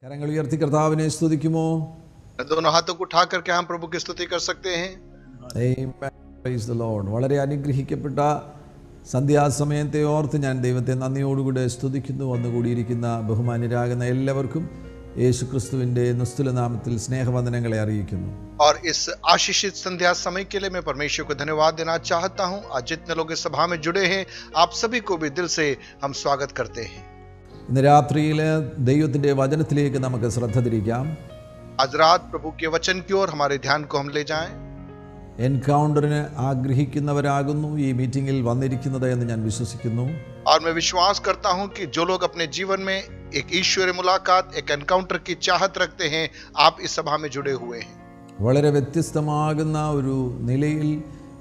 കരങ്ങൾ ഉയർത്തി കർത്താവിനെ സ്തുതിക്കുമോ? दोनों हाथों को उठा करके हम प्रभु की स्तुति कर सकते हैं। Amen. Praise the Lord. വളരെ അനുഗ്രഹിക്കപ്പെട്ട സന്ധ്യാസമയത്തെ ഓർത്ത് ഞാൻ ദൈവത്തെ നന്ദിയോടുകൂടെ സ്തുതിക്കുന്നു. വന്നുകൂടിയിരിക്കുന്ന ബഹുമാന്യരാകുന്ന എല്ലാവർക്കും യേശുക്രിസ്തുവിൻ്റെ നിസ്തുല നാമത്തിൽ സ്നേഹവന്ദനങ്ങളെ അറിയിക്കുന്നു. और इस आशीषित संध्या समय के लिए मैं परमेश्वर को धन्यवाद देना चाहता हूं। आज जितने लोग इस सभा में जुड़े हैं, आप सभी को भी दिल से हम स्वागत करते हैं। ഇന്ന് രാത്രിയിൽ ദൈവത്തിൻ്റെ വചനത്തിലേക്ക് നമുക്ക് ശ്രദ്ധ തിരിക്കാം. आज रात प्रभु के वचन की ओर हमारे ध्यान को हम ले जाएं। എൻകൗണ്ടറിന് ആഗ്രഹിക്കുന്നവരാകുന്നു ഈ മീറ്റിംഗിൽ വന്നിരിക്കുന്നത് എന്ന് ഞാൻ വിശ്വസിക്കുന്നു. और मैं विश्वास करता हूं कि जो लोग अपने जीवन में एक ईश्वरीय मुलाकात, एक एनकाउंटर की चाहत रखते हैं, आप इस सभा में जुड़े हुए हैं। വളരെ വ്യത്യസ്തമാകുന്ന ഒരു നിലയിൽ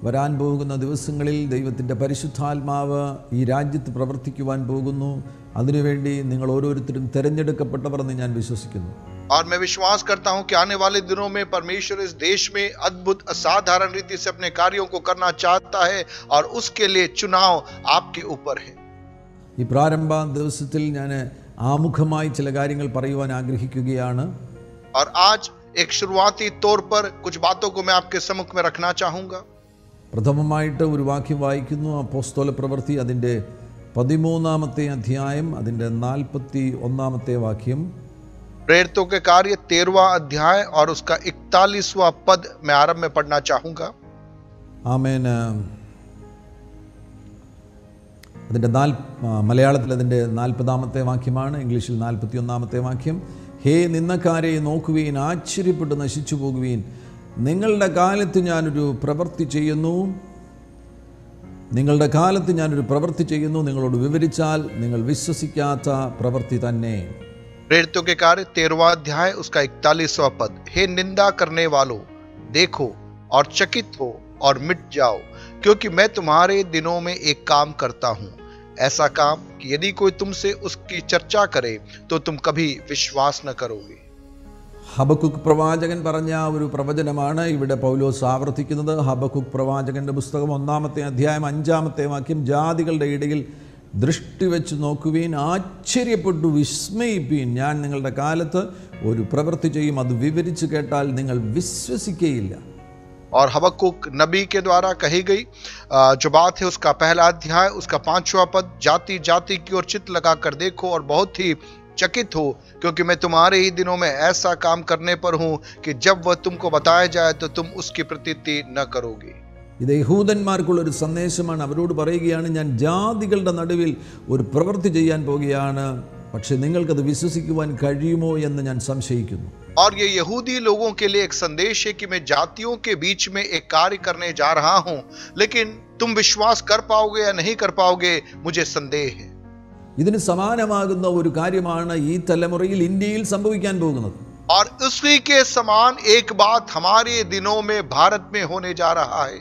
വരാൻ പോകുന്ന ദിവസങ്ങളിൽ ദൈവത്തിൻ്റെ പരിശുദ്ധാത്മാവ് ഈ രാജ്യത്ത് പ്രവർത്തിക്കുവാൻ പോകുന്നു. അതിനുവേണ്ടി നിങ്ങൾ ഓരോരുത്തരും തിരഞ്ഞെടുക്കപ്പെട്ടവർ എന്ന് ഞാൻ വിശ്വസിക്കുന്നു. और मैं विश्वास करता हूं कि आने वाले दिनों में परमेश्वर इस देश में अद्भुत असाधारण रीति से अपने कार्यों को करना चाहता है और उसके लिए चुनाव आपके ऊपर है। ഈ പ്രാരംഭ ദിവസത്തിൽ ഞാൻ ആമുഖമായി ചില കാര്യങ്ങൾ പറയുവാൻ ആഗ്രഹിക്കുകയാണ്. और आज एक शुरुआती तौर पर कुछ बातों को मैं आपके सम्मुख में रखना चाहूंगा। പ്രഥമമായിട്ട് ഒരു വാക്യം വായിക്കുന്നു. അപ്പോസ്തല പ്രവൃത്തി അതിൻ്റെ 13-ാമത്തെ അധ്യായം അതിൻ്റെ 41-ാമത്തെ വാക്യം. प्रेरितों के कार्य 13वां अध्याय और उसका 41वां पद मैं आरंभ में पढ़ना चाहूंगा। ആമേൻ. അതിൻ്റെ മലയാളത്തിൽ അതിൻ്റെ 40-ാമത്തെ വാക്യമാണ്, ഇംഗ്ലീഷിൽ 41-ാമത്തെ വാക്യം. ഹേ നിന്നക്കാരെ നോക്കുവീൻ, ആശ്ചര്യപ്പെട്ട് നശിച്ചു പോകുവീൻ. നിങ്ങളുടെ കാലത്ത് ഞാനൊരു പ്രവൃത്തി ചെയ്യുന്നു, നിങ്ങളുടെ കാലത്ത് ഞാനൊരു പ്രവൃത്തി ചെയ്യുന്നു, നിങ്ങളോട് വിവരിച്ചാൽ നിങ്ങൾ വിശ്വസിക്കാത്ത പ്രവൃത്തി തന്നെ. प्रेरितों के कार्य 13वां अध्याय उसका 41वां पद। हे निंदा करने वालों, देखो और चकित हो और मिट जाओ, क्योंकि मैं तुम्हारे दिनों में एक काम करता हूं, ऐसा काम कि यदि कोई तुमसे उसकी चर्चा करे तो तुम कभी विश्वास न करोगे। ഹബക്കുക്ക് പ്രവാചകൻ പറഞ്ഞ ഒരു പ്രവചനമാണ് ഇവിടെ പൗലോസ് ആവർത്തിക്കുന്നത്. ഹബക്കുക്ക് പ്രവാചകന്റെ പുസ്തകം 1-ാമത്തെ അധ്യായം 5-ാമത്തെ വാക്യം. ജാതികളുടെ ഇടയിൽ ദൃഷ്ടി വെച്ച് നോക്കുവീൻ, ആശ്ചര്യപ്പെട്ടു വിസ്മയിപ്പീൻ. ഞാൻ നിങ്ങളുടെ കാലത്ത് ഒരു പ്രവൃത്തി ചെയ്യും, അത് വിവരിച്ചു കേട്ടാൽ നിങ്ങൾ വിശ്വസിക്കുകയില്ല. और हबक्कुक नबी के द्वारा कही गई जो बात है उसका पहला अध्याय उसका 5वां पद। जाति जाति की ओर चित्त लगाकर देखो और बहुत ही चकित हो, क्योंकि मैं तुम्हारे ही दिनों में ऐसा काम करने पर हूं कि जब वह तुमको बताया जाए तो तुम उसकी प्रतीति न करोगे। ഇത് യഹൂദന്മാർക്കുള്ളൊരു സന്ദേശമാണ്. അവരോട് പറയുകയാണ്, ഞാൻ ജാതികളുടെ നടുവിൽ ഒരു പ്രവൃത്തി ചെയ്യാൻ പോകുകയാണ്, പക്ഷെ നിങ്ങൾക്കത് വിശ്വസിക്കുവാൻ കഴിയുമോ എന്ന് ഞാൻ സംശയിക്കുന്നു. और ये यहूदी लोगों के लिए एक संदेश है कि मैं जातियों के बीच में एक कार्य करने जा रहा हूं, लेकिन तुम विश्वास कर पाओगे या नहीं कर पाओगे, मुझे संदेह है। ഇതിന് സമാനമാകുന്ന ഒരു കാര്യമാണ് ഈ തലമുറയിൽ ഇന്ത്യയിൽ സംഭവിക്കാൻ പോകുന്നത്. और उसी के समान एक बात हमारे दिनों में भारत में होने जा रहा है।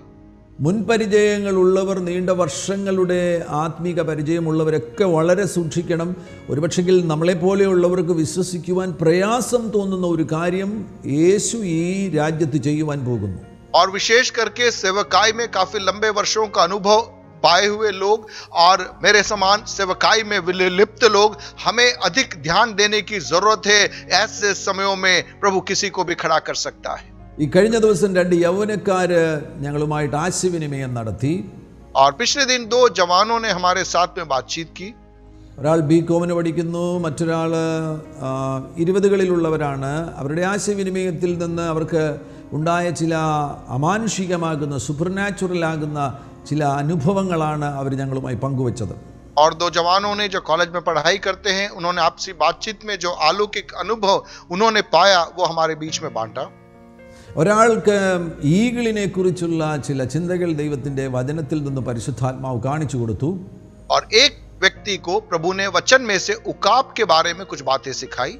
മുൻപരിചയങ്ങളുള്ളവർ, നീണ്ട വർഷങ്ങളുടെ ആത്മീക പരിചയമുള്ളവരൊക്കെ വളരെ സൂക്ഷിക്കണം. ഒരുപക്ഷെങ്കിൽ നമ്മളെപ്പോലെയുള്ളവർക്ക് വിശ്വസിക്കുവാൻ പ്രയാസം തോന്നുന്ന ഒരു കാര്യം യേശു ഈ രാജ്യത്ത് ചെയ്യുവാൻ പോകുന്നു. और विशेष करके सेवकाई में काफी लंबे वर्षों का अनुभव पाए हुए लोग और मेरे समान सेवकाई में लिप्त लोग, हमें अधिक ध्यान देने की जरूरत है। ऐसे समयों में प्रभु किसी को भी खड़ा कर सकता है। ഈ കഴിഞ്ഞ ദിവസം 2 യൗവനക്കാര് ഞങ്ങളുമായിട്ട് ആശയവിനിമയം നടത്തി. और पिछले दिन 2 जवानों ने हमारे साथ में बातचीत की। ഒരാൾ ബികോമിന് പഠിക്കുന്നു, മറ്റൊരാൾ 20കളിലുള്ളവരാണ്. അവരുടെ ആശയവിനിമയത്തിൽ നിന്ന് അവർക്ക് ഉണ്ടായ ചില അമാനുഷികമാകുന്ന, സുപ്പർനാച്ചുറൽ ആകുന്ന ചില അനുഭവങ്ങളാണ് അവർ ഞങ്ങളുമായി പങ്കുവച്ചത്. और 2 जवानों ने जो कॉलेज में पढ़ाई करते हैं, उन्होंने आपसी बातचीत में जो अलौकिक अनुभव उन्होंने पाया वो हमारे बीच में बांटा। ഒരാൾക്ക് ഈഗിളിനെ കുറിച്ചുള്ള ചില ചിന്തകൾ ദൈവത്തിൻ്റെ വചനത്തിൽ നിന്ന് പരിശുദ്ധാത്മാവ് കാണിച്ചു കൊടുത്തു. और एक व्यक्ति को प्रभु ने वचन में से उकाब के बारे में कुछ बातें सिखाई.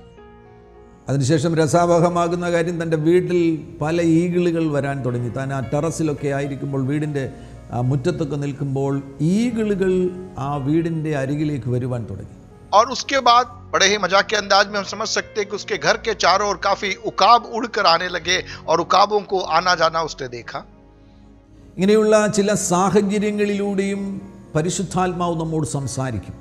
അതിനുശേഷം രസാവഹമാകുന്ന കാര്യം, തൻ്റെ വീട്ടിൽ പല ഈഗിളുകൾ വരാൻ തുടങ്ങി. താൻ ആ ടെറസിലൊക്കെ ആയിരിക്കുമ്പോൾ, വീടിൻ്റെ മുറ്റത്തൊക്കെ നിൽക്കുമ്പോൾ ഈഗിളുകൾ ആ വീടിൻ്റെ അരികിലേക്ക് വരുവാൻ തുടങ്ങി. और उसके बाद बड़े ही मजाक के अंदाज में हम समझ सकते हैं कि उसके घर के चारों ओर काफी उकाब उड़कर आने लगे और उकाबों को आना जाना उसने देखा. ഇങ്ങനെയുള്ള ചില സാഹചര്യങ്ങളിലൂടെയും പരിശുദ്ധാത്മാവ് നമ്മോട് സംസാരിക്കും.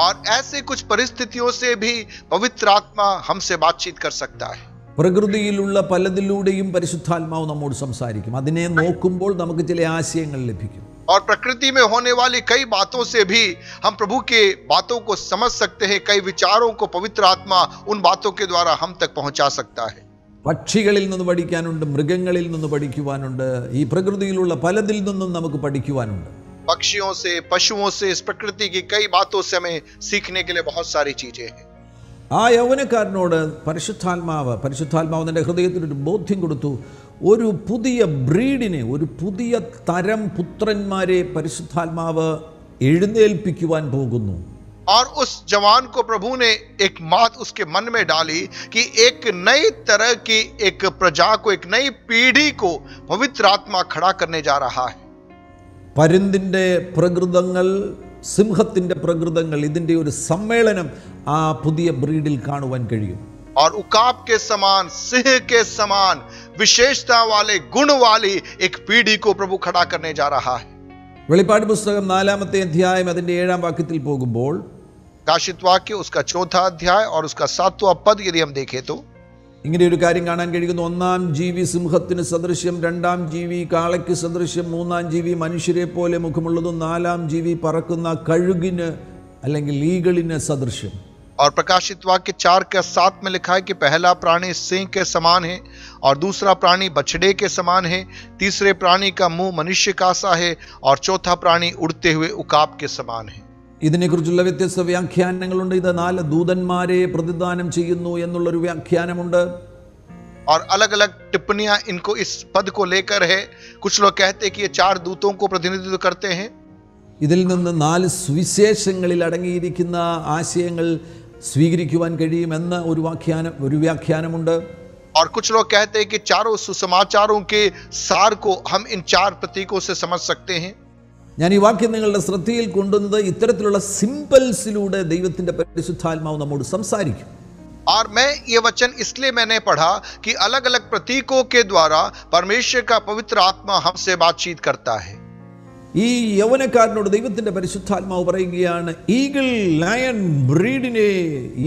और ऐसे कुछ परिस्थितियों से भी पवित्र आत्मा हमसे बातचीत कर सकता है. പ്രകൃതിയിലുള്ള പലതിലൂടെയും പരിശുദ്ധാത്മാവ് നമ്മോട് സംസാരിക്കും. അതിനെ നോക്കുമ്പോൾ നമുക്ക് ചില ആശയങ്ങൾ ലഭിക്കും. और प्रकृति में होने वाली कई बातों से भी हम प्रभु के बातों को समझ सकते हैं. कई विचारों को पवित्र आत्मा उन बातों के द्वारा हम तक पहुंचा सकता है. പക്ഷികളിൽ നിന്ന് പഠിക്കാനുണ്ട്, മൃഗങ്ങളിൽ നിന്ന് പഠിക്കുവാനുണ്ട്, ഈ പ്രകൃതിയിലുള്ള പലതിൽ നിന്നും നമുക്ക് പഠിക്കുവാനുണ്ട്. पक्षियों से, पशुओं से, इस प्रकृति की कई बातों से हमें सीखने के लिए बहुत सारी चीजें हैं. ആ യൗവനക്കാരനോട് പരിശുദ്ധാത്മാവ് തൻ്റെ ഹൃദയത്തിലൊരു ബോധ്യം കൊടുത്തു. ഒരു പുതിയ ബ്രീഡിനെ, ഒരു പുതിയ തരം പുത്രന്മാരെ പരിശുദ്ധാത്മാവ് എഴുന്നേൽപ്പിക്കുവാൻ പോകുന്നു. और उस जवान को प्रभु ने एक बात उसके मन में डाली कि एक नई तरह की एक प्रजा को, एक नई पीढ़ी को पवित्र आत्मा खड़ा करने जा रहा है. പരുന്തിൻ്റെ പ്രകൃതങ്ങൾ, സിംഹത്തിൻ്റെ പ്രകൃതങ്ങൾ, ഇതിൻ്റെ ഒരു സമ്മേളനം ആ പുതിയ ബ്രീഡിൽ കാണുവാൻ കഴിയും. और उकाब के समान, सिंह के समान विशेषता वाले, गुण वाली एक पीढ़ी को प्रभु खड़ा करने जा रहा है. വെളിപ്പാട് പുസ്തകം 4-ാമത്തെ അധ്യായം അതിൻ്റെ 7-ാം വാക്യത്തിൽ പോകുമ്പോൾ, प्रकाशित वाक्य उसका 4था अध्याय और उसका 7वां पद यदि हम देखें तो ഇങ്ങനെ ഒരു കാര്യം കാണാൻ കഴിയുന്നു. ഒന്നാം ജീവി സിംഹത്തിന് സദൃശ്യം, രണ്ടാം ജീവി കാളയ്ക്ക് സദൃശ്യം, മൂന്നാം ജീവി മനുഷ്യരെ പോലെ മുഖമുള്ളതും, നാലാം ജീവി പറക്കുന്ന കഴുകിന് അല്ലെങ്കിൽ ഈഗിളിന് സദൃശ്യം. और प्रकाशित वाक्य 4 के 7 में लिखा है कि पहला प्राणी सिंह के समान है और दूसरा प्राणी बछड़े के समान है, तीसरे प्राणी का मुंह मनुष्य का सा है और चौथा प्राणी उड़ते हुए उकाब के समान है. ഇതിനെക്കുറിച്ചുള്ള വ്യത്യസ്ത വ്യാഖ്യാനങ്ങളുണ്ട്. ഇത് 4 ദൂതന്മാരെ പ്രതിദാനം ചെയ്യുന്നു എന്നുള്ളൊരു വ്യാഖ്യാനമുണ്ട്. और अलग अलग टिप्पणियां इनको इस पद को लेकर है. कुछ लोग कहते हैं कि ये 4 दूतों को प्रतिनिधित्व करते हैं. ഇതിൽ നിന്ന് 4 സുവിശേഷങ്ങളിൽ അടങ്ങിയിരിക്കുന്ന ആശയങ്ങൾ സ്വീകരിക്കുവാൻ കഴിയുമെന്ന ഒരു വ്യാഖ്യാനമുണ്ട്. और कुछ लोग कहते हैं कि चारों सुसमाचारों के सार को हम इन 4 प्रतीकों से समझ सकते हैं. ഞാൻ ഈ വാക്യം നിങ്ങളുടെ ശ്രദ്ധയിൽ കൊണ്ടുവന്നത് ഇത്തരത്തിലുള്ള സിംബൽസിലൂടെ ദൈവത്തിന്റെ പരിശുദ്ധാത്മാവ് നമ്മോട് സംസാരിക്കും. और मैं ये वचन इसलिए मैंने पढ़ा कि अलग अलग प्रतीकों के द्वारा परमेश्वर का पवित्र आत्मा हमसे बातचीत करता है. ഈ യൗവനക്കാരനോട് ദൈവത്തിന്റെ പരിശുദ്ധാത്മാവ് പറയുകയാണ്, ഈഗിൾ ലയൺ ബ്രീഡിനെ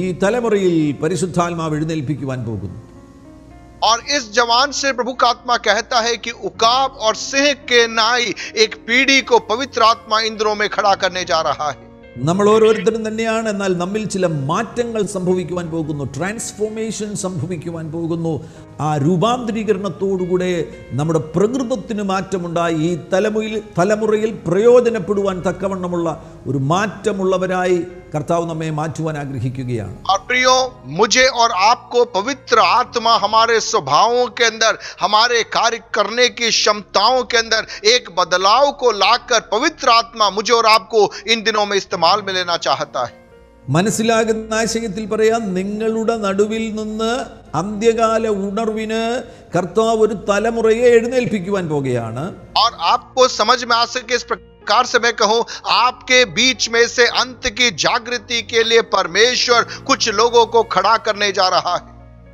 ഈ തലമുറയിൽ പരിശുദ്ധാത്മാവ് എഴുന്നേൽപ്പിക്കുവാൻ പോകുന്നു. और इस जवान से प्रभु का आत्मा कहता है कि उकाब और सिंह के नाई एक पीढ़ी को पवित्र आत्मा इन दिनों में खड़ा करने जा रहा है. നമ്മൾ ഓരോരുത്തരും തന്നെയാണ്, എന്നാൽ നമ്മിൽ ചില മാറ്റങ്ങൾ സംഭവിക്കുവാൻ പോകുന്നു, ട്രാൻസ്ഫോർമേഷൻ സംഭവിക്കുവാൻ പോകുന്നു. ആ രൂപാന്തരീകരണത്തോടുകൂടെ നമ്മുടെ പ്രകൃതത്തിന് മാറ്റമുണ്ടായി ഈ തലമുറയിൽ പ്രയോജനപ്പെടുവാൻ തക്കവണ്ണമുള്ള ഒരു മാറ്റമുള്ളവരായി കർത്താവ് നമ്മെ മാറ്റുവാൻ ആഗ്രഹിക്കുകയാണ്. और प्रियो, मुझे और आपको पवित्र आत्मा हमारे स्वभावों के अंदर, हमारे कार्य करने की क्षमताओं के अंदर एक बदलाव को लाकर पवित्र आत्मा मुझे और आपको इन दिनों में इस्तेमाल में लेना चाहता है. മനസ്സിലാകുന്ന ആശയത്തിൽ പറയാം, നിങ്ങളുടെ നടുവിൽ നിന്ന് അന്ത്യകാല ഉണർവിന് കർത്താവ് ഒരു തലമുറയെ എഴുന്നേൽപ്പിക്കുവാൻ പോകുകയാണ്. और आपको समझ में आ सके इस प्रकार से मैं कहूं, आपके बीच में से अंत की जागृति के लिए परमेश्वर कुछ लोगों को खड़ा करने जा रहा है.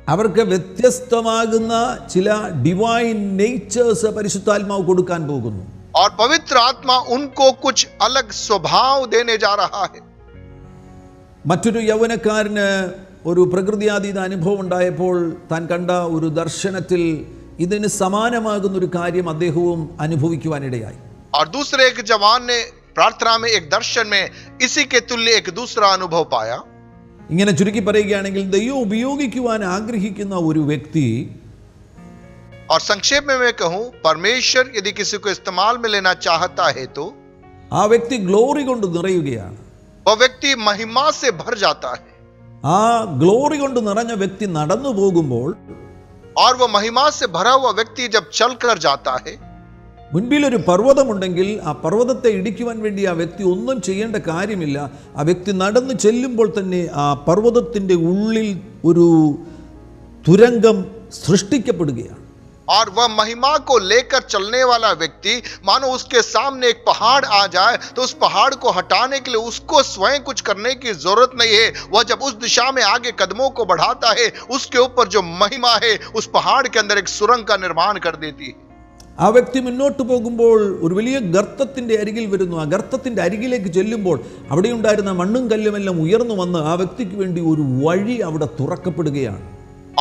അവർക്ക് വ്യത്യസ്തമാകുന്ന ചില ഡിവൈൻ നേച്ചേഴ്സ് പരിശുദ്ധാത്മാവ് കൊടുക്കാൻ പോകുന്നു. और पवित्र आत्मा उनको कुछ अलग स्वभाव देने जा रहा है. മറ്റൊരു യൗവനക്കാരന് ഒരു പ്രകൃതിയാതീത അനുഭവം ഉണ്ടായപ്പോൾ താൻ കണ്ട ഒരു ദർശനത്തിൽ ഇതിന് സമാനമാകുന്ന ഒരു കാര്യം അദ്ദേഹവും അനുഭവിക്കുവാനിടയായി. और दूसरे एक जवान ने प्रार्थना में, एक दर्शन में इसी के तुल्य एक दूसरा अनुभव पाया. ഇങ്ങനെ ചുരുക്കി പറയുകയാണെങ്കിൽ, ദൈവം ഉപയോഗിക്കുവാൻ ആഗ്രഹിക്കുന്ന ഒരു വ്യക്തി, और संक्षेप में मैं कहूं, परमेश्वर यदि किसी को इस्तेमाल में लेना चाहता है तो ആ വ്യക്തി ഗ്ലോറി കൊണ്ട് നിറയുകയാണ്. वह व्यक्ति महिमा से भर जाता है. ആ ഗ്ലോറി കൊണ്ട് നിറഞ്ഞ വ്യക്തി നടന്നു പോകുമ്പോൾ, और वह महिमा से भरा हुआ व्यक्ति जब चल कर जाता है, മുൻപിൽ ഒരു പർവ്വതമുണ്ടെങ്കിൽ ആ പർവ്വതത്തെ ഇടിക്കുവാൻ വേണ്ടി ആ വ്യക്തി ഒന്നും ചെയ്യേണ്ട കാര്യമില്ല. ആ വ്യക്തി നടന്നു ചെല്ലുമ്പോൾ തന്നെ ആ പർവ്വതത്തിൻ്റെ ഉള്ളിൽ ഒരു തുരങ്കം സൃഷ്ടിക്കപ്പെടുകയാണ്. और वह महिमा को लेकर चलने वाला व्यक्ति मानो उसके सामने एक पहाड़ आ जाए तो उस पहाड़ को हटाने के लिए उसको स्वयं कुछ करने की जरूरत नहीं है. वह जब उस दिशा में आगे कदमों को बढ़ाता है, उसके ऊपर जो महिमा है उस पहाड़ के अंदर एक सुरंग का निर्माण कर देती है. ആ വ്യക്തി മുന്നോട്ട് പോകുമ്പോൾ ഒരു വലിയ ഗർത്തത്തിന്റെ അരികിൽ വരുന്നു. ആ ഗർത്തത്തിന്റെ അരികിലേക്ക് ചെല്ലുമ്പോൾ അവിടെ ഉണ്ടായിരുന്ന മണ്ണും കല്ലുമെല്ലാം ഉയർന്നു വന്ന് ആ വ്യക്തിക്ക് വേണ്ടി ഒരു വഴി അവിടെ തുറക്കപ്പെടുകയാണ്.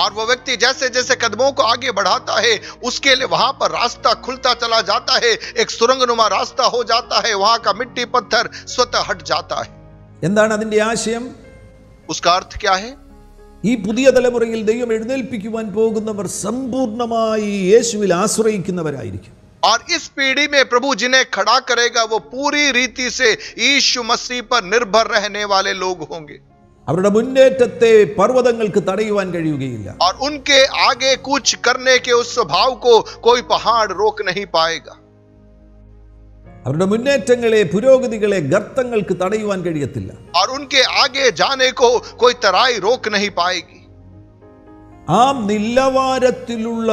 और वो व्यक्ति जैसे जैसे कदमों को आगे बढ़ाता है उसके लिए वहां पर रास्ता खुलता चला जाता है, एक सुरंगनुमा रास्ता हो जाता है, वहां का मिट्टी पत्थर स्वतः हट जाता है. എന്താണ് അതിന്റെ ആശയം? उसका अर्थ क्या है? ഈ പുതിയ തലമുറയിൽ ദൈവം എഴുന്നേൽപ്പിക്കുവാൻ പോകുന്നവർ സമ്പൂർണ്ണമായി യേശുവിൽ ആശ്രയിക്കുന്നവരായിരിക്കും. और इस पीढ़ी में प्रभु जिन्हें खड़ा करेगा वो पूरी रीति से यीशु मसीह पर निर्भर रहने वाले लोग होंगे. അവരുടെ മുന്നേറ്റത്തെ പർവ്വതങ്ങൾക്ക് തടയുവാൻ കഴിയുകയില്ല. और उनके आगे कुछ करने के उस स्वभाव को कोई पहाड़ रोक नहीं पाएगा. അവരുടെ മുന്നേറ്റങ്ങളെ പുരോഗതികളെ ഗർത്തങ്ങൾക്ക് തടയുവാൻ കഴിയത്തില്ല. और उनके आगे जाने को कोई तराई रोक नहीं पाएगी. ആ നിലവാരത്തിലുള്ള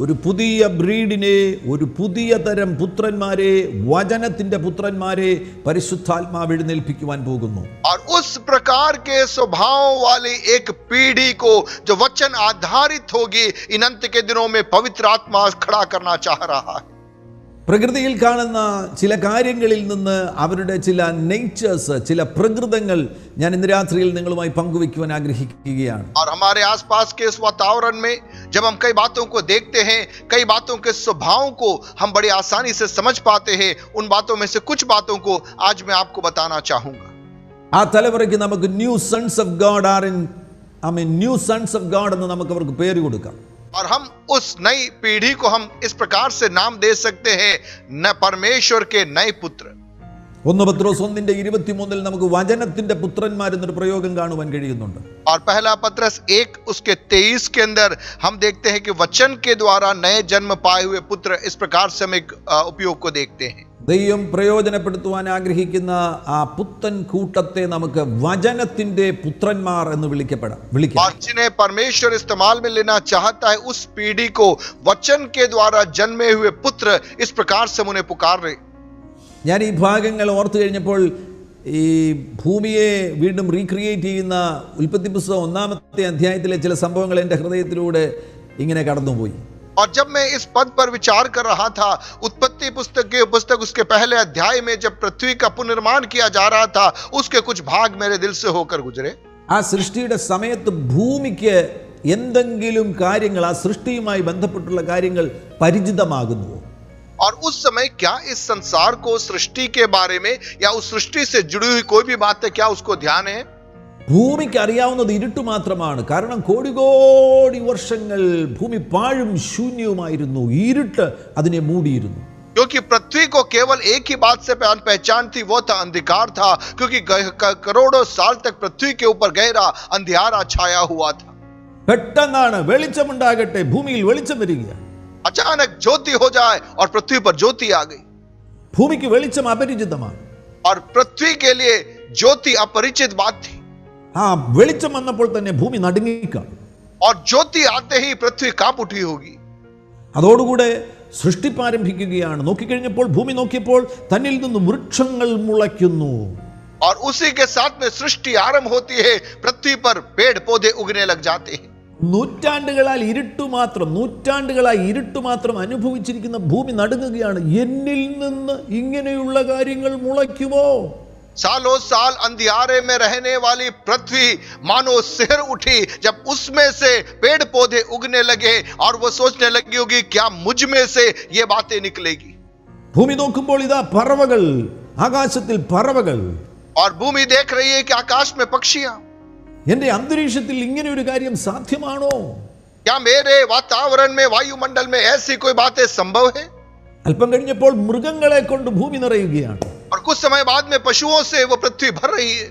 ഒരു പുതിയ ബ്രീഡിനെ, ഒരു പുതിയ തരം പുത്രന്മാരെ, വചനത്തിന്റെ പുത്രന്മാരെ പരിശുദ്ധാത്മാവ് എഴുന്നേൽപ്പിക്കുവാൻ പോകുന്നു. और उस प्रकार के स्वभाव वाली एक पीढ़ी को जो वचन आधारित होगी इन अंत के दिनों में पवित्र आत्मा खड़ा करना चाह रहा है. പ്രകൃതിയിൽ കാണുന്ന ചില കാര്യങ്ങളിൽ നിന്ന് അവരുടെ ചില നേച്ചേഴ്സ്, ചില പ്രകൃതങ്ങൾ ഞാൻ ഇന്ന് രാത്രിയിൽ നിങ്ങളുമായി പങ്കുവയ്ക്കുവാൻ ആഗ്രഹിക്കുകയാണ്. और हमारे आसपास के इस वातावरण में जब हम कई बातों को देखते हैं, कई बातों के स्वभावों को हम बड़ी आसानी से समझ पाते हैं, उन बातों में से कुछ बातों को आज मैं आपको बताना चाहूंगा. ആ തലമുറയ്ക്ക് നമുക്ക് new sons of God new sons of God എന്ന് നമുക്ക് അവർക്ക് പേര് കൊടുക്കാം. और हम उस नई पीढ़ी को हम इस प्रकार से नाम दे सकते हैं, न परमेश्वर के नए पुत्र. 1 പത്രോസ് 1:23 നമുക്ക് വചനത്തിന്റെ പുത്രന്മാർ എന്നൊരു പ്രയോഗം കാണുവാൻ കഴിയുന്നുണ്ട്. और पहला पत्रस 1 उसके 23 के अंदर हम देखते हैं कि वचन के द्वारा नए जन्म पाए हुए पुत्र, इस प्रकार से हम एक उपयोग को देखते हैं. ദൈവം പ്രയോജനപ്പെടുത്തുവാൻ ആഗ്രഹിക്കുന്ന ആ പുത്തൻ കൂട്ടത്തെ നമുക്ക് വചനത്തിന്റെ പുത്രന്മാർ എന്ന് വിളിക്കാം. और जिन्हें परमेश्वर इस्तेमाल में लेना चाहता है उस पीढ़ी को वचन के द्वारा जन्मे हुए पुत्र, इस प्रकार से हम उन्हें पुकार रहे. ഞാൻ ഈ ഭാഗങ്ങൾ ഓർത്തു കഴിഞ്ഞപ്പോൾ ഈ ഭൂമിയെ വീണ്ടും റീക്രിയേറ്റ് ചെയ്യുന്ന ഉൽപ്പത്തി പുസ്തകം 1-ാമത്തെ അധ്യായത്തിലെ ചില സംഭവങ്ങൾ എൻ്റെ ഹൃദയത്തിലൂടെ ഇങ്ങനെ കടന്നുപോയി. और जब मैं इस पद पर विचार कर रहा था, उत्पत्ति पुस्तक उसके पहले अध्याय में जब पृथ्वी का पुनर्निर्माण किया जा रहा था, उसके कुछ भाग मेरे दिल से होकर गुजरे. ആ സൃഷ്ടിയുടെ സമയത്ത് ഭൂമിക്ക് എന്തെങ്കിലും കാര്യങ്ങൾ, ആ സൃഷ്ടിയുമായി ബന്ധപ്പെട്ടുള്ള കാര്യങ്ങൾ പരിചിതമാകുന്നുവോ? और उस समय क्या इस संसार को, सृष्टि के बारे में या उस सृष्टि से जुड़ी हुई कोई भी बात है, क्या उसको ध्यान है? ഭൂമിക്ക് അറിയാവുന്നത് ഇരുട്ട് മാത്രമാണ്. കാരണം കോടി വർഷങ്ങൾ ഭൂമി പാഴും ശൂന്യവുമായിരുന്നു. ഇരുട്ട് അതിനെ മൂടിയിരുന്നു. क्योंकि पृथ्वी को केवल एक ही बात से पहचान थी, वो था अंधकार था. क्योंकि करोड़ों साल तक पृथ्वी के ऊपर गहरा अंधियारा छाया हुआ था. പെട്ടെന്നാണ് വെളിച്ചമുണ്ടാകട്ടെ, ഭൂമിയിൽ വെളിച്ചം വരികയാണ്. अचानक ज्योति हो जाए और पृथ्वी पर ज्योति आ गई. ഭൂമിക്ക് വെളിച്ചം അപരിചിതമാണ്. और पृथ्वी के लिए ज्योति अपरिचित बात थी. ആ വെളിച്ചം വന്നപ്പോൾ തന്നെ ഭൂമി നടുങ്ങിക്കാണും. और ज्योति आते ही पृथ्वी कांप उठी होगी. അതോടുകൂടെ സൃഷ്ടിപ്പ് ആരംഭിക്കുകയാണ്. നോക്കിക്കഴിഞ്ഞപ്പോൾ ഭൂമി നോക്കിയപ്പോൾ തന്നിൽ നിന്ന് വൃക്ഷങ്ങൾ മുളയ്ക്കുന്നു. और उसी के साथ में सृष्टि आरंभ होती है, पृथ्वी पर पेड़ पौधे उगने लग जाते हैं. നൂറ്റാണ്ടുകളായി ഇരുട്ട് മാത്രം അനുഭവിച്ചിരിക്കുന്ന ഭൂമി നടുങ്ങുകയാണ്. എന്നിൽ നിന്ന് ഇങ്ങനെയുള്ള കാര്യങ്ങൾ മുളയ്ക്കുമോ? सालों साल अंधियारे में रहने वाली पृथ्वी मानो सिहर उठी जब उसमें से पेड़ पौधे उगने लगे और वो सोचने लगी होगी क्या मुझ में से ये बातें निकलेगी. ഭൂമി നോക്കുമ്പോൾ ഇതാ പറവകൾ, ആകാശത്തിൽ പറവകൾ. और भूमि देख रही है कि आकाश में पक्षियां. എന്റെ അന്തരീക്ഷത്തിൽ ഇങ്ങനെ ഒരു കാര്യം സാധ്യമാണോ? क्या मेरे वातावरण में, वायुमंडल में ऐसी कोई बातें संभव है? അല്പം കഴിഞ്ഞപ്പോൾ മൃഗങ്ങളെ കൊണ്ട് ഭൂമി നിറയുകയാണ്. और कुछ समय बाद में पशुओं से वो पृथ्वी भर रही है.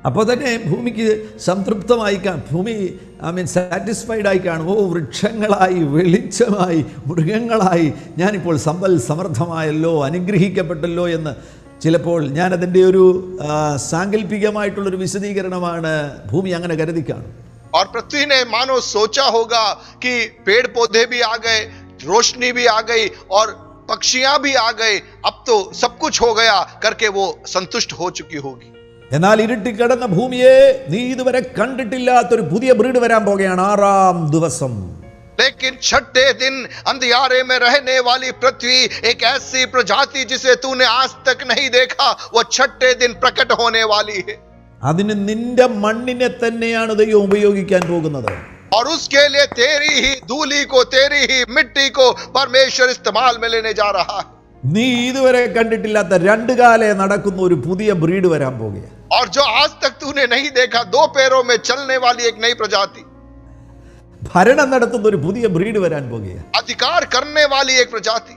അപ്പോൾ തന്നെ ഭൂമിക്ക് സംതൃപ്തമായി ഭൂമി സാറ്റിസ്ഫൈഡ് ആയി കാണും. ഓ, വൃക്ഷങ്ങളായി, വെളിച്ചമായി, മൃഗങ്ങളായി, ഞാനിപ്പോൾ സമ്പൽ സമൃദ്ധമായല്ലോ, അനുഗ്രഹിക്കപ്പെട്ടല്ലോ എന്ന് ചിലപ്പോൾ ഞാനതിൻ്റെ ഒരു സാങ്കല്പികമായിട്ടുള്ളൊരു വിശദീകരണമാണ് ഭൂമി അങ്ങനെ കരുതി കാണും. और पृथ्वी ने मानो सोचा होगा कि पेड़ पौधे भी आ गए, रोशनी भी आ गई और पक्षियां भी आ गए, अब तो सब कुछ हो गया करके वो संतुष्ट हो चुकी होगी। എന്നാൽ ഇരുട്ടിക്കിടന്ന ഭൂമിയെ നീ ഇതുവരെ കണ്ടിട്ടില്ലാത്തൊരു പുതിയ ബ്രീഡ് വരാൻ പോകുകയാണ് 6-ാം ദിവസം. लेकिन छठे दिन अंधियारे में रहने वाली पृथ्वी, एक ऐसी प्रजाति जिसे तूने आज तक नहीं देखा, वो छठे दिन प्रकट होने वाली है। അതിന് നിന്റെ മണ്ണിനെ തന്നെയാണ് ദൈവം ഉപയോഗിക്കാൻ പോകുന്നത്. और उसके लिए तेरी ही धूली को, तेरी ही मिट्टी को परमेश्वर इस्तेमाल में लेने जा रहा है। നീ ഇതുവരെ കണ്ടിട്ടില്ലാത്ത രണ്ട് കാലേ നടക്കുന്ന ഒരു പുതിയ ബ്രീഡ് വരാൻ പോകുകയാണ്. और जो आज तक तूने नहीं देखा, 2 पैरों में चलने वाली एक नई प्रजाति, ഭരണം നടത്തുന്ന ഒരു പുതിയ ബ്രീഡ് വരാൻ പോകുകയാണ്. अधिकार करने वाली एक प्रजाति।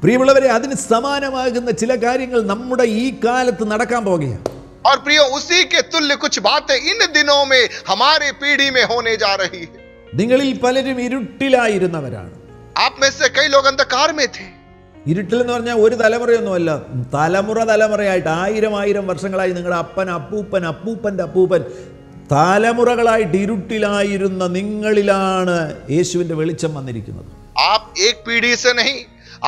പ്രിയമുള്ളവരെ, അതിന് സമാനമാകുന്ന ചില കാര്യങ്ങൾ നമ്മുടെ ഈ കാലത്ത് നടക്കാൻ പോകുകയാണ്. और प्रियो, उसी के तुल्य कुछ बातें इन दिनों में हमारे पीढ़ी में होने जा रही है। നിങ്ങളിൽ പലരും ഇരുട്ടിലായിരുന്നവരാണ്. आप में से कई लोग अंधकार में थे। ഇരുട്ടിൽ എന്ന് പറഞ്ഞാൽ ഒരു തലമുറയൊന്നുമല്ല, തലമുറയായിട്ട് 1000 വർഷങ്ങളായി നിങ്ങളുടെ അപ്പൻ, അപ്പൂപ്പൻ, അപ്പൂപ്പൻ്റെ അപ്പൂപ്പൻ തലമുറകളായിട്ട് ഇരുട്ടിലായിരുന്ന നിങ്ങളിലാണ് യേശുവിന്റെ വെളിച്ചം വന്നിരിക്കുന്നത്. आप एक पीढ़ी से नहीं,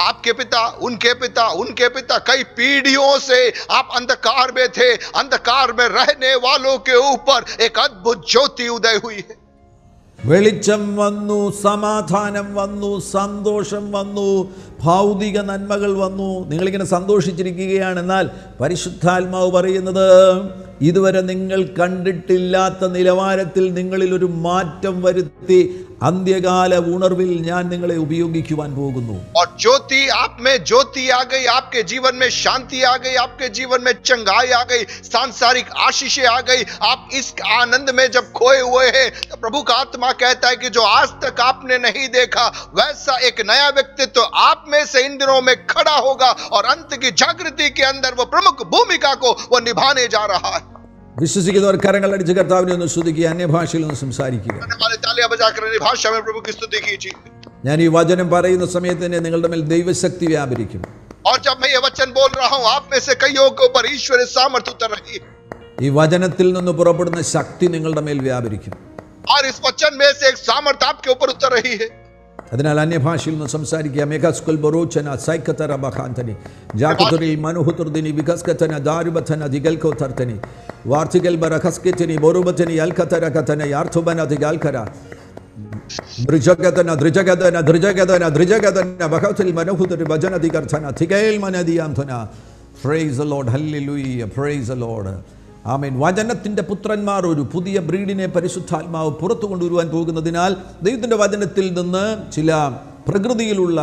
आपके पिता, उनके पिता, उनके पिता, कई पीढ़ियों से आप अंधकार में थे। अंधकार में रहने वालों के ऊपर एक अद्भुत ज्योति उदय हुई है। വെളിച്ചം വന്നു, സമാധാനം വന്നു, സന്തോഷം വന്നു, ഭൗതിക നന്മകൾ വന്നു. നിങ്ങളിങ്ങനെ സന്തോഷിച്ചിരിക്കുകയാണ്. എന്നാൽ പരിശുദ്ധാത്മാവ് പറയുന്നത് ഇതുവരെ നിങ്ങൾ കണ്ടിട്ടില്ലാത്ത നിലവാരത്തിൽ നിങ്ങളിൽ ഒരു മാറ്റം വരുത്തി अंत्यकाल उणर्विल ഞാൻ നിങ്ങളെ ഉപയോഗിക്കുവാൻ പോകുന്നു. और ज्योति आप में ज्योति आ गई, आपके जीवन में शांति आ गई, आपके जीवन में चंगाई आ गई, सांसारिक आशीषें आ गई। आप इस आनंद में जब खोए हुए हैं तो प्रभु का आत्मा कहता है कि जो आज तक आपने नहीं देखा वैसा एक नया व्यक्तित्व आप में से इन दिनों में खड़ा होगा और अंत की जागृति के अंदर वो प्रमुख भूमिका को वो निभाने जा रहा है। വിശ്വസിക്കുന്നവർ കരങ്ങൾ അടിച്ച് കർത്താവിനെ ഒന്ന് സ്തുതിക്കുക, അന്യഭാഷയിൽ ഒന്ന് സംസാരിക്കുക. ഞാൻ ഈ വചനം പറയുന്ന സമയത്ത് തന്നെ നിങ്ങളുടെ മേൽ ദൈവശക്തി വ്യാപരിക്കും. और जब मैं ये वचन बोल रहा हूं, आप में से कईयों के ऊपर ईश्वरीय सामर्थ्य उतर रही है. ഈ വചനത്തിൽ നിന്ന് പുറപ്പെടുന്ന ശക്തി നിങ്ങളുടെ മേൽ വ്യാപരിക്കും. और इस वचन में से एक सामर्थ्य आपके ऊपर उतर रही है. അതിനാൽ അന്യഭാഷയിൽ നിന്ന് സംസാരിക്കുക. മെഗാസ്കുൽ ബറോച്ചന സൈക്കതര ബഖാന്തനി ജാകതുരിൽ മനുഹുതുർദിനി വികസ്കതന ദാരുബതന ദിഗൽകോതർതനി വാർത്തികൽ ബറഖസ്കെതനി ബോറുബതനി അൽകതര കതന യാർഥുബന ദിഗൽകര ദ്രിജഗതന ദ്രിജഗതന ദ്രിജഗതന ദ്രിജഗതന ബഖതുൽ മനുഹുതുർ വജന ദിഗർഥന തിഗേൽ മനദിയാന്തന. Praise the Lord, hallelujah, praise the Lord, amen. വചനത്തിൻ്റെ പുത്രന്മാർ ഒരു പുതിയ ബ്രീഡിനെ പരിശുദ്ധാത്മാവ് പുറത്തു കൊണ്ടുവരുവാൻ പോകുന്നതിനാൽ ദൈവത്തിൻ്റെ വചനത്തിൽ നിന്ന് ചില പ്രകൃതിയിലുള്ള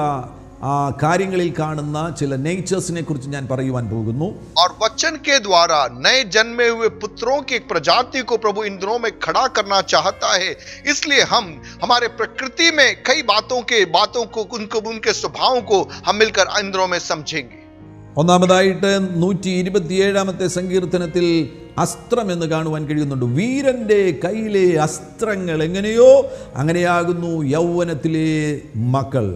കാര്യങ്ങളിൽ കാണുന്ന ചില നേച്ചേഴ്സിനെ കുറിച്ച് ഞാൻ പറയുവാൻ പോകുന്നു. और वचन के द्वारा नए जन्मे हुए पुत्रों की एक प्रजाति को प्रभु इन दिनों में खड़ा करना चाहता है. इसलिए हम हमारे प्रकृति में कई बातों को उनके स्वभावों को हम मिलकर इन दिनों में समझेंगे. ഒന്നാമതായിട്ട് 127-ാമത്തെ സങ്കീർത്തനത്തിൽ അസ്ത്രം എന്ന് കാണുവാൻ കഴിയുന്നുണ്ട്. വീരന്റെ കയ്യിലെ അസ്ത്രങ്ങൾ എങ്ങനെയോ അങ്ങനെയാകുന്നു യൗവനത്തിലെ മക്കൾ.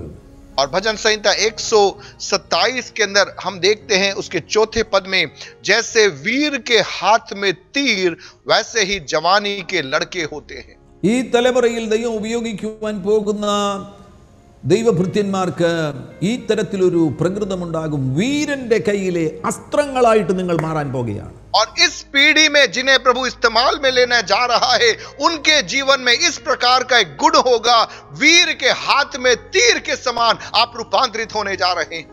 और भजन संहिता 127 के अंदर हम देखते हैं उसके 4थे पद में, जैसे वीर के हाथ में तीर वैसे ही जवानी के लड़के होते हैं. ഈ തലമുറയിൽ ദൈവം ഉപയോഗിക്കുവാൻ പോകുന്ന ദൈവഭൃത്യന്മാർക്ക് ഈ തരത്തിലൊരു പ്രകൃതമുണ്ടാകും. വീരന്റെ കയ്യിലെ അസ്ത്രങ്ങളായിട്ട് നിങ്ങൾ മാറാൻ പോകുകയാണ്. और इस पीढ़ी में जिन्हें प्रभु इस्तेमाल में लेने जा रहा है उनके जीवन में इस प्रकार का एक गुण होगा. वीर के हाथ में तीर के समान आप रूपांतरित होने जा रहे हैं.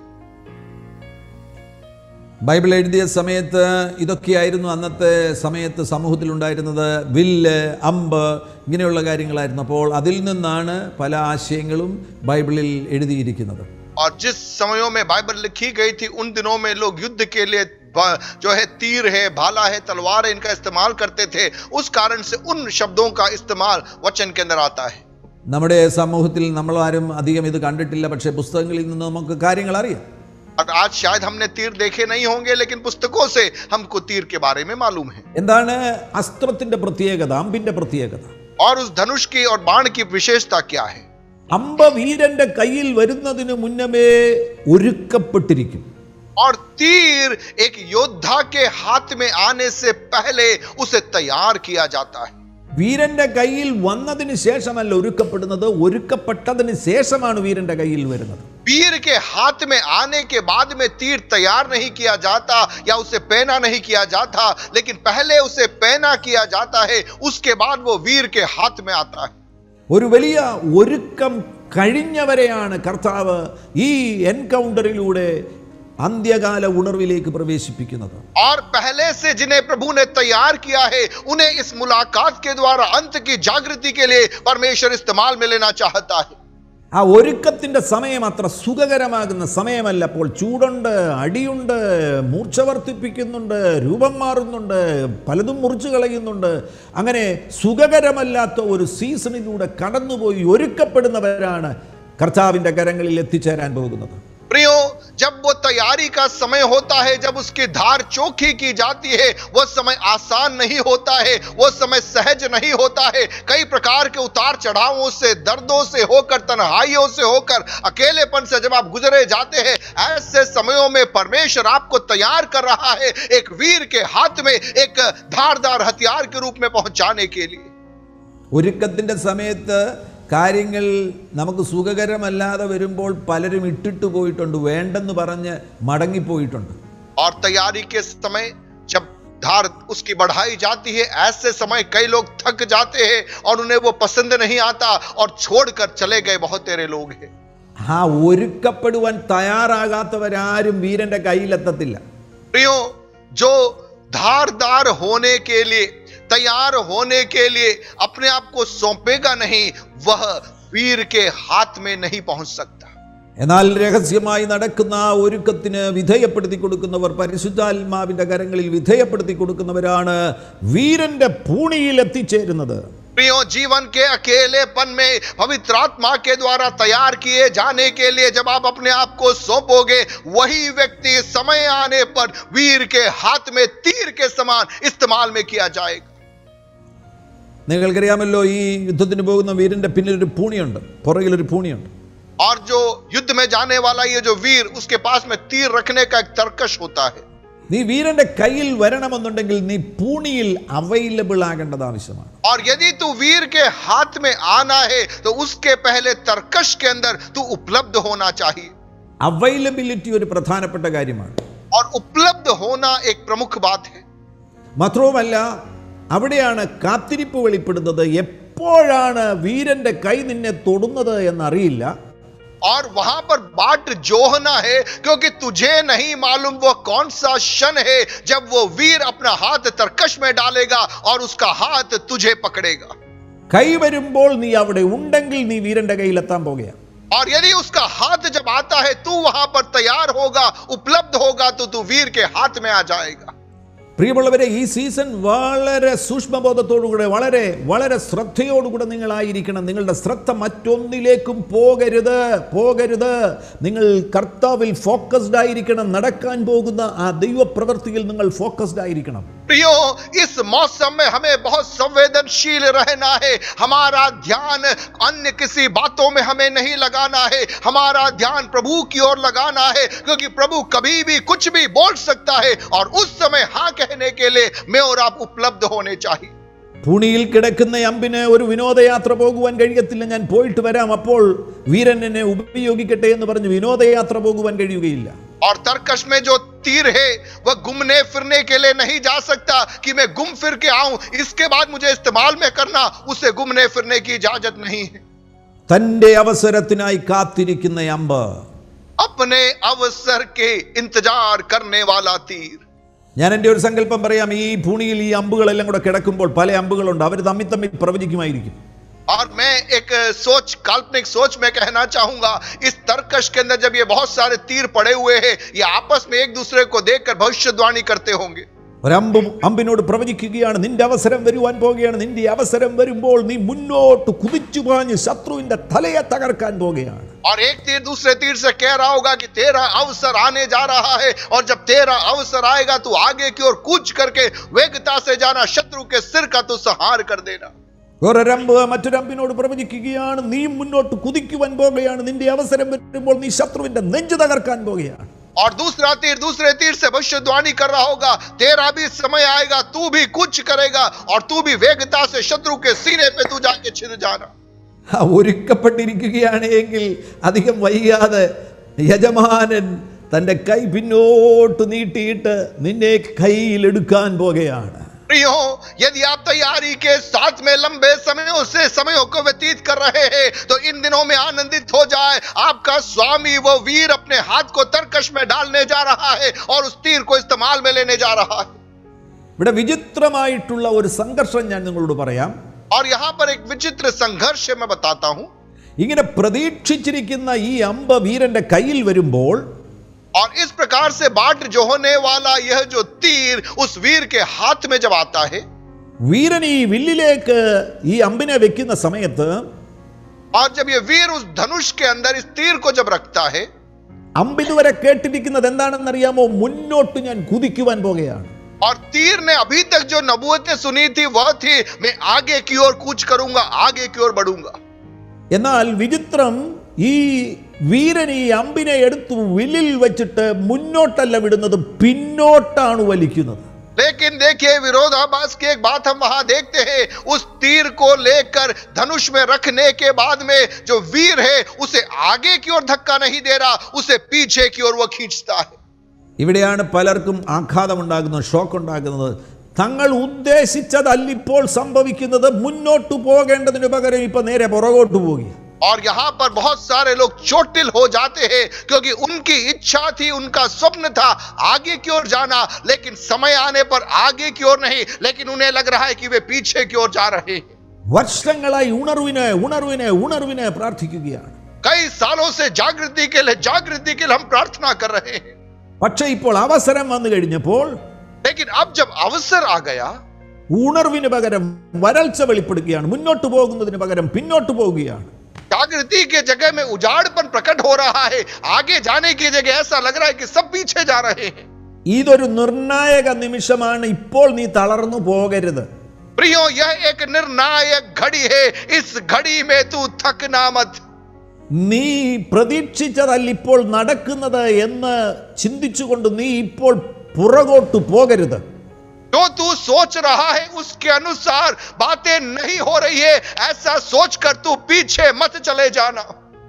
ബൈബിൾ എഴുതിയ സമയത്ത് ഇതൊക്കെയായിരുന്നു അന്നത്തെ സമയത്ത് സമൂഹത്തിൽ ഉണ്ടായിരുന്നത്. വില്ല്, അമ്പ്, ഇങ്ങനെയുള്ള കാര്യങ്ങളായിരുന്നു. അപ്പോൾ അതിൽ നിന്നാണ് പല ആശയങ്ങളും ബൈബിളിൽ എഴുതിയിരിക്കുന്നത്. और जिस समयों में बाइबल लिखी गई थी उन दिनों में लोग युद्ध के लिए जो है तीर है, भाला है, तलवार है, इनका इस्तेमाल करते थे. उस कारण से उन शब्दों का इस्तेमाल वचन के अंदर आता है. നമ്മുടെ സമൂഹത്തിൽ നമ്മളാരും അധികം ഇത് കണ്ടിട്ടില്ല, പക്ഷേ പുസ്തകങ്ങളിൽ നിന്ന് നമുക്ക് കാര്യങ്ങൾ അറിയാം. और आज शायद हमने तीर देखे नहीं होंगे, लेकिन पुस्तकों से हमको तीर के बारे में मालूम है. എന്താണ് അസ്ത്രത്തിന്റെ പ്രത്യേകത, അമ്പിന്റെ പ്രത്യേകത? और उस धनुष की और बाण की विशेषता क्या है? അമ്പ വീരന്റെ കയ്യിൽ വരുന്നതിന് മുന്നമേ ഒരുക്കപ്പെട്ടിരിക്കും. और तीर एक योद्धा के हाथ में आने से पहले उसे तैयार किया जाता है. വീരന്റെ കയ്യിൽ വന്നതിന് ശേഷമല്ല ഒരുക്കപ്പെടുന്നത്, ഒരുക്കപ്പെട്ടതിന് ശേഷമാണ് വീരന്റെ കയ്യിൽ വരുന്നത്. वीर के हाथ में आने के बाद में तीर तैयार नहीं किया जाता या उसे पहना नहीं किया जाता, लेकिन पहले उसे पहना किया जाता है, उसके बाद वो वीर के हाथ में आता है. ഒരു വലിയ ഒരുക്കം കഴിഞ്ഞവരെയാണ് കർത്താവ് ഈ എൻകൗണ്ടറിലൂടെ അന്ത്യകാല ഉണർവിലേക്ക് പ്രവേശിപ്പിക്കുന്നത്. और पहले से जिन्हें प्रभु ने तैयार किया है, उन्हें इस मुलाकात के द्वारा अंत की जागृति के लिए परमेश्वर इस्तेमाल में लेना चाहता है. ആ ഒരുക്കത്തിന്റെ സമയം അത്ര സുഖകരമാകുന്ന സമയമല്ല. അപ്പോൾ ചൂടുണ്ട്, അടിയുണ്ട്, മൂർച്ച വർദ്ധിപ്പിക്കുന്നുണ്ട്, രൂപം മാറുന്നുണ്ട്, പലതും മുറിച്ചു കളയുന്നുണ്ട്. അങ്ങനെ സുഖകരമല്ലാത്ത ഒരു സീസണിലൂടെ കടന്നുപോയി ഒരുക്കപ്പെടുന്നവരാണ് കർത്താവിന്റെ കരങ്ങളിൽ എത്തിച്ചേരാൻ പോകുന്നത്. प्रियो, जब वो तैयारी का समय होता है, जब उसकी धार चोखी की जाती है, वो समय आसान नहीं होता है, वो समय सहज नहीं होता है. कई प्रकार के उतार चढ़ावों से, दर्दों से होकर, तन्हाइयों से होकर, अकेलेपन से जब आप गुजरे जाते हैं, ऐसे समयों में परमेश्वर आपको तैयार कर रहा है एक वीर के हाथ में एक धारदार हथियार के रूप में पहुंचाने के लिए. ഒരുക്കത്തിന്റെ സമയത്ത് കാര്യങ്ങൾ നമുക്ക് സുഖകരമല്ലാതെ വരുമ്പോൾ പലരും ഇട്ടിട്ട് പോയിട്ടുണ്ട്, വേണ്ടെന്ന് പറഞ്ഞ് മടങ്ങിപ്പോയിട്ടുണ്ട്. और तैयारी के समय जब धार उसकी बढ़ाई जाती है, ऐसे समय कई लोग थक जाते हैं और उन्हें वो पसंद नहीं आता और छोड़कर चले गए बहुत तेरे लोग हैं. ആ ഒരുക്കപ്പെടുവാൻ തയ്യാറാകാത്തവരാരും വീരന്റെ കയ്യിലെത്തത്തില്ല. प्रियो, जो धारदार होने के लिए, तैयार होने के लिए अपने आप को सौंपेगा नहीं, वह वीर के हाथ में नहीं पहुंच सकता. എന്നാൽ രഹസ്യമായി നടക്കുന്ന ആ ഒരുക്കത്തിന് വിധേയപ്പെടുത്തി കൊടുക്കുന്നവർ, പരിശുദ്ധാത്മാവിന്റെ കരങ്ങളിൽ വിധേയപ്പെടുത്തി കൊടുക്കുന്നവരാണ് വീരന്റെ പൂണിയിൽ എത്തിച്ചേരുന്നത്. प्रियो, जीवन के अकेलेपन में पवित्र आत्मा के द्वारा तैयार किए जाने के लिए जब आप अपने आप को सौंपोगे, वही व्यक्ति समय आने पर वीर के हाथ में तीर के समान इस्तेमाल में किया जाएगा. നിങ്ങൾക്കറിയാമല്ലോ, ഈ യുദ്ധത്തിന് പോകുന്ന വീരന്റെ പിന്നിൽ ഒരു പൂണിയുണ്ട്, പുറകിലൊരു പൂണിയുണ്ട്. और जो युद्ध में जाने वाला ये जो वीर, उसके पास में तीर रखने का एक तरकश होता है. നീ വീരന്റെ കയ്യിൽ വരണമെന്നുണ്ടെങ്കിൽ നീ പൂണിയിൽ അവൈലബിൾ ആകേണ്ടത് ആവശ്യമാണ്. और यदि तू वीर के हाथ में आना है, तो उसके पहले तरकश के अंदर तू उपलब्ध होना चाहिए. അവൈലബിലിറ്റി ഒരു പ്രധാനപ്പെട്ട കാര്യമാണ്. और उपलब्ध होना एक प्रमुख बात है. മാത്രവുമല്ല, അവിടെയാണ് കാത്തിരിപ്പ് വെളിപ്പെടുന്നത്. എപ്പോഴാണ് വീരന്റെ കൈ നിന്നെ തൊടുന്നത് എന്നറിയില്ല. और वहां पर बाट जोहना है, क्योंकि तुझे नहीं मालूम वो कौन सा क्षण है जब वो वीर अपना हाथ तरकश में डालेगा और उसका हाथ तुझे पकड़ेगा. കൈ വരുമ്പോൾ നീ അവിടെ ഉണ്ടെങ്കിൽ നീ വീരന്റെ കയ്യിലെത്താൻ പോകുകയാണ്. और यदि उसका हाथ जब आता है, तू वहां पर तैयार होगा, उपलब्ध होगा, तो तू वीर के हाथ में आ जाएगा. പ്രിയമുള്ളവരെ, ഈ സീസൺ വളരെ സൂക്ഷ്മബോധത്തോടുകൂടെ, വളരെ വളരെ ശ്രദ്ധയോടുകൂടെ നിങ്ങളായിരിക്കണം. നിങ്ങളുടെ ശ്രദ്ധ മറ്റൊന്നിലേക്കും പോകരുത്. നിങ്ങൾ കർത്താവിൽ ഫോക്കസ്ഡ് ആയിരിക്കണം. നടക്കാൻ പോകുന്ന ആ ദൈവപ്രവൃത്തിയിൽ നിങ്ങൾ ഫോക്കസ്ഡ് ആയിരിക്കണം. प्रियो, इस मौसम में हमें बहुत संवेदनशील रहना है. हमारा ध्यान अन्य किसी बातों में हमें नहीं लगाना है, हमारा ध्यान प्रभु की ओर लगाना है, क्योंकि प्रभु कभी भी कुछ भी बोल सकता है और उस समय हाँ कहने के लिए मैं और आप उपलब्ध होने चाहिए. പൂണിയിൽ കിടക്കുന്ന അമ്പിന് ഒരു വിനോദയാത്ര പോകുവാൻ കഴിയത്തില്ല. ഞാൻ പോയിട്ട് വരാം, അപ്പോൾ വീരൻ എന്നെ ഉപയോഗിക്കട്ടെ എന്ന് പറഞ്ഞ് വിനോദയാത്ര പോകുവാൻ കഴിയുകയില്ല. और तरकश में जो तीर है, वह घूमने फिरने के लिए नहीं जा सकता कि मैं घूम फिर के आऊं, इसके बाद मुझे इस्तेमाल में करना, उसे घूमने फिरने की इजाजत नहीं है. തന്റെ അവസരത്തിനായി കാത്തിരിക്കുന്ന അമ്പ്, अपने अवसर के इंतजार करने वाला तीर. ഞാൻ എൻ്റെ ഒരു സങ്കല്പം പറയാം. ഈ ഭൂമിയിൽ ഈ അമ്പുകളെല്ലാം കൂടെ കിടക്കുമ്പോൾ പല അമ്പുകളുണ്ട്, അവർ തമ്മിൽ പ്രവചിക്കുമായിരിക്കും. और मैं एक काल्पनिक सोच में कहना चाहूंगा, इस तरकश के अंदर जब ये बहुत सारे तीर पड़े हुए हैं, ये आपस में एक दूसरे को देखकर भविष्यवाणी करते होंगे. ഒരമ്പും അമ്പിനോട് പ്രവചിക്കുകയാണ്, നിന്റെ അവസരം വരുവാൻ പോകുകയാണ്. നിന്റെ അവസരം വരുമ്പോൾ നീ മുന്നോട്ട് കുതിച്ചു പാഞ്ഞ് ശത്രുവിന്റെ തലയെ തകർക്കാൻ പോകുകയാണ്. और एक तीर दूसरे तीर से कह रहा होगा कि तेरा अवसर आने जा रहा है, और जब तेरा अवसर आएगा तू आगे की ओर कूच करके वेगता से जाना, शत्रु के सिर का तू संहार कर देना. ഒരമ്പ് മറ്റൊരമ്പിനോട് പ്രവചിക്കുകയാണ്, നീ മുന്നോട്ട് കുതിക്കുവാൻ പോകുകയാണ്. നിന്റെ അവസരം വരുമ്പോൾ നീ ശത്രുവിന്റെ നെഞ്ചു തകർക്കാൻ പോകുകയാണ്. और दूसरा तीर दूसरे तीर से भविष्यवाणी कर रहा होगा, तेरा भी समय आएगा, तू भी कुछ करेगा और तू भी वेगता से शत्रु के सीने पे तू जाके छिद जाना। ഒരുക്കപ്പെട്ടിരിക്കുകയാണ് എങ്കിൽ അധികം വൈകാതെ യജമാനൻ തന്റെ കൈ പിന്നോട്ട് നീട്ടിയിട്ട് നിന്നെ കയ്യിലെടുക്കാൻ പോകുകയാണ്. प्रियो, यदि आप तैयारी के साथ में लंबे समयों से समयों को व्यतीत कर रहे हैं तो इन दिनों में आनंदित हो जाए, आपका स्वामी वो वीर अपने हाथ को तरकश में डालने जा रहा है और उस तीर को इस्तेमाल में लेने जा रहा है। ഇവിടെ വിചിത്രമായിട്ടുള്ള ഒരു സംഘർഷം ഞാൻ നിങ്ങളോട് പറയാം. और यहाँ पर एक विचित्र संघर्ष मैं बताता हूं. ഇങ്ങനെ പ്രതീക്ഷിച്ചിരിക്കുന്ന ഈ അമ്പ വീരന്റെ കയ്യിൽ വരുമ്പോൾ और इस प्रकार से बाट जो होने वाला यह जो तीर उस वीर के हाथ में जब आता है, വീരൻ ഈ വില്ലിലേക്ക് ഈ അമ്പിനെ വെക്കുന്ന സമയത്ത് और जब ये वीर उस धनुष के अंदर इस तीर को जब रखता है, അമ്പിതുവരെ കേട്ടിരിക്കുന്നത് എന്താണെന്നറിയാമോ? മുന്നോട്ട് ഞാൻ കുതിക്കുവാൻ പോകുകയാണ്. और तीर ने अभी तक जो नबूवतें सुनी थी वह थी, मैं आगे की ओर कूच करूंगा, आगे की ओर बढ़ूंगा. എന്നാൽ വിചിത്രം, ഈ വീരൻ ഈ അമ്പിനെ എടുത്തു വില്ലിൽ വെച്ചിട്ട് മുന്നോട്ടല്ല വിടുന്നത്, പിന്നോട്ടാണ് വലിക്കുന്നത്. लेकिन देखिए विरोधाभास की एक बात हम वहां देखते हैं, उस तीर को लेकर धनुष में रखने के बाद में जो वीर है उसे आगे की ओर धक्का नहीं दे रहा, उसे पीछे की ओर वो खींचता है. ഇവിടെയാണ് പലർക്കും ആഘാതമുണ്ടാകുന്നത്, ഷോക്ക് ഉണ്ടാകുന്നത്. തങ്ങൾ ഉദ്ദേശിച്ചതല്ലിപ്പോൾ സംഭവിക്കുന്നത്, മുന്നോട്ട് പോകേണ്ടതിന് പകരം ഇപ്പൊ നേരെ പുറകോട്ട് പോകുക. और यहां पर बहुत सारे लोग चोटिल हो जाते हैं क्योंकि उनकी इच्छा थी, उनका स्वप्न था आगे की ओर जाना, लेकिन समय आने पर आगे की ओर नहीं, लेकिन उन्हें लग रहा है कि वे पीछे की ओर जा रहे हैं. വർഷങ്ങളായി ഉണർവിനെ ഉണർവിനെ ഉണർവിനെ പ്രാർത്ഥിക്കുകയാണ്. कई सालों से जागृति के लिए हम प्रार्थना कर रहे हैं. പക്ഷേ ഇപ്പോൾ അവസരം വന്നു കഴിഞ്ഞപ്പോൾ, लेकिन अब जब अवसर आ गया, ഉണർവിന് പകരം വരൾച്ച വെളിപ്പെടുകയാണ്. മുന്നോട്ട് പോകുന്നതിന് പകരം പിന്നോട്ട് പോവുകയാണ്. जागृति के जगह में उजाड़पन प्रकट हो रहा है, आगे जाने की जगह ऐसा लग रहा है कि सब पीछे जा रहे हैं. ഇതൊരു നിർണായക നിമിഷമാണ്. ഇപ്പോൾ നീ തളർന്നു പോകരുത്. प्रियो, यह एक निर्णायक घड़ी है, इस घड़ी में तू थकना मत. നീ പ്രതീക്ഷിച്ചതല്ല ഇപ്പോൾ നടക്കുന്നത് എന്ന് ചിന്തിച്ചുകൊണ്ട് നീ ഇപ്പോൾ പുറകോട്ട് പോകരുത്. जो तू सोच रहा है उसके अनुसार बातें नहीं हो रही है, ऐसा सोचकर तू पीछे मत चले जाना.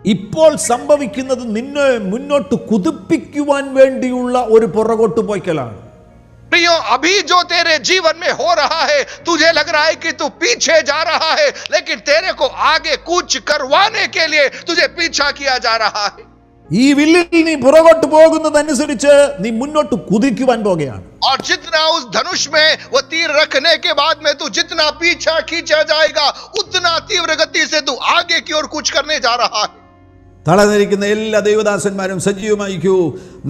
ഇപ്പോൾ സംഭവിക്കുന്നത് നിന്നെ മുന്നോട്ട് കുതിപ്പിക്കുവാൻ വേണ്ടിയുള്ള ഒരു പുറകോട്ട് പോയ്ക്കലാണ്. प्रियो, अभी जो तेरे जीवन में हो रहा है, तुझे लग रहा है कि तू पीछे जा रहा है, लेकिन तेरे को आगे कूच करवाने के लिए तुझे पीछा किया जा रहा है. ഈ വില്ലിൽ നീ പുറകോട്ട് പോകുന്നതനുസരിച്ച് നീ മുന്നോട്ട് കുതിക്കുവാൻ പോകുകയാണ്. और जितना उस धनुष में वो तीर रखने के बाद में तू जितना पीछा खींचा जाएगा, उतना तीव्र गति से तू आगे की ओर कूच करने जा रहा है. തളർന്നിരിക്കുന്ന എല്ലാ ദൈവദാസന്മാരും സജീവമായിക്കൂ.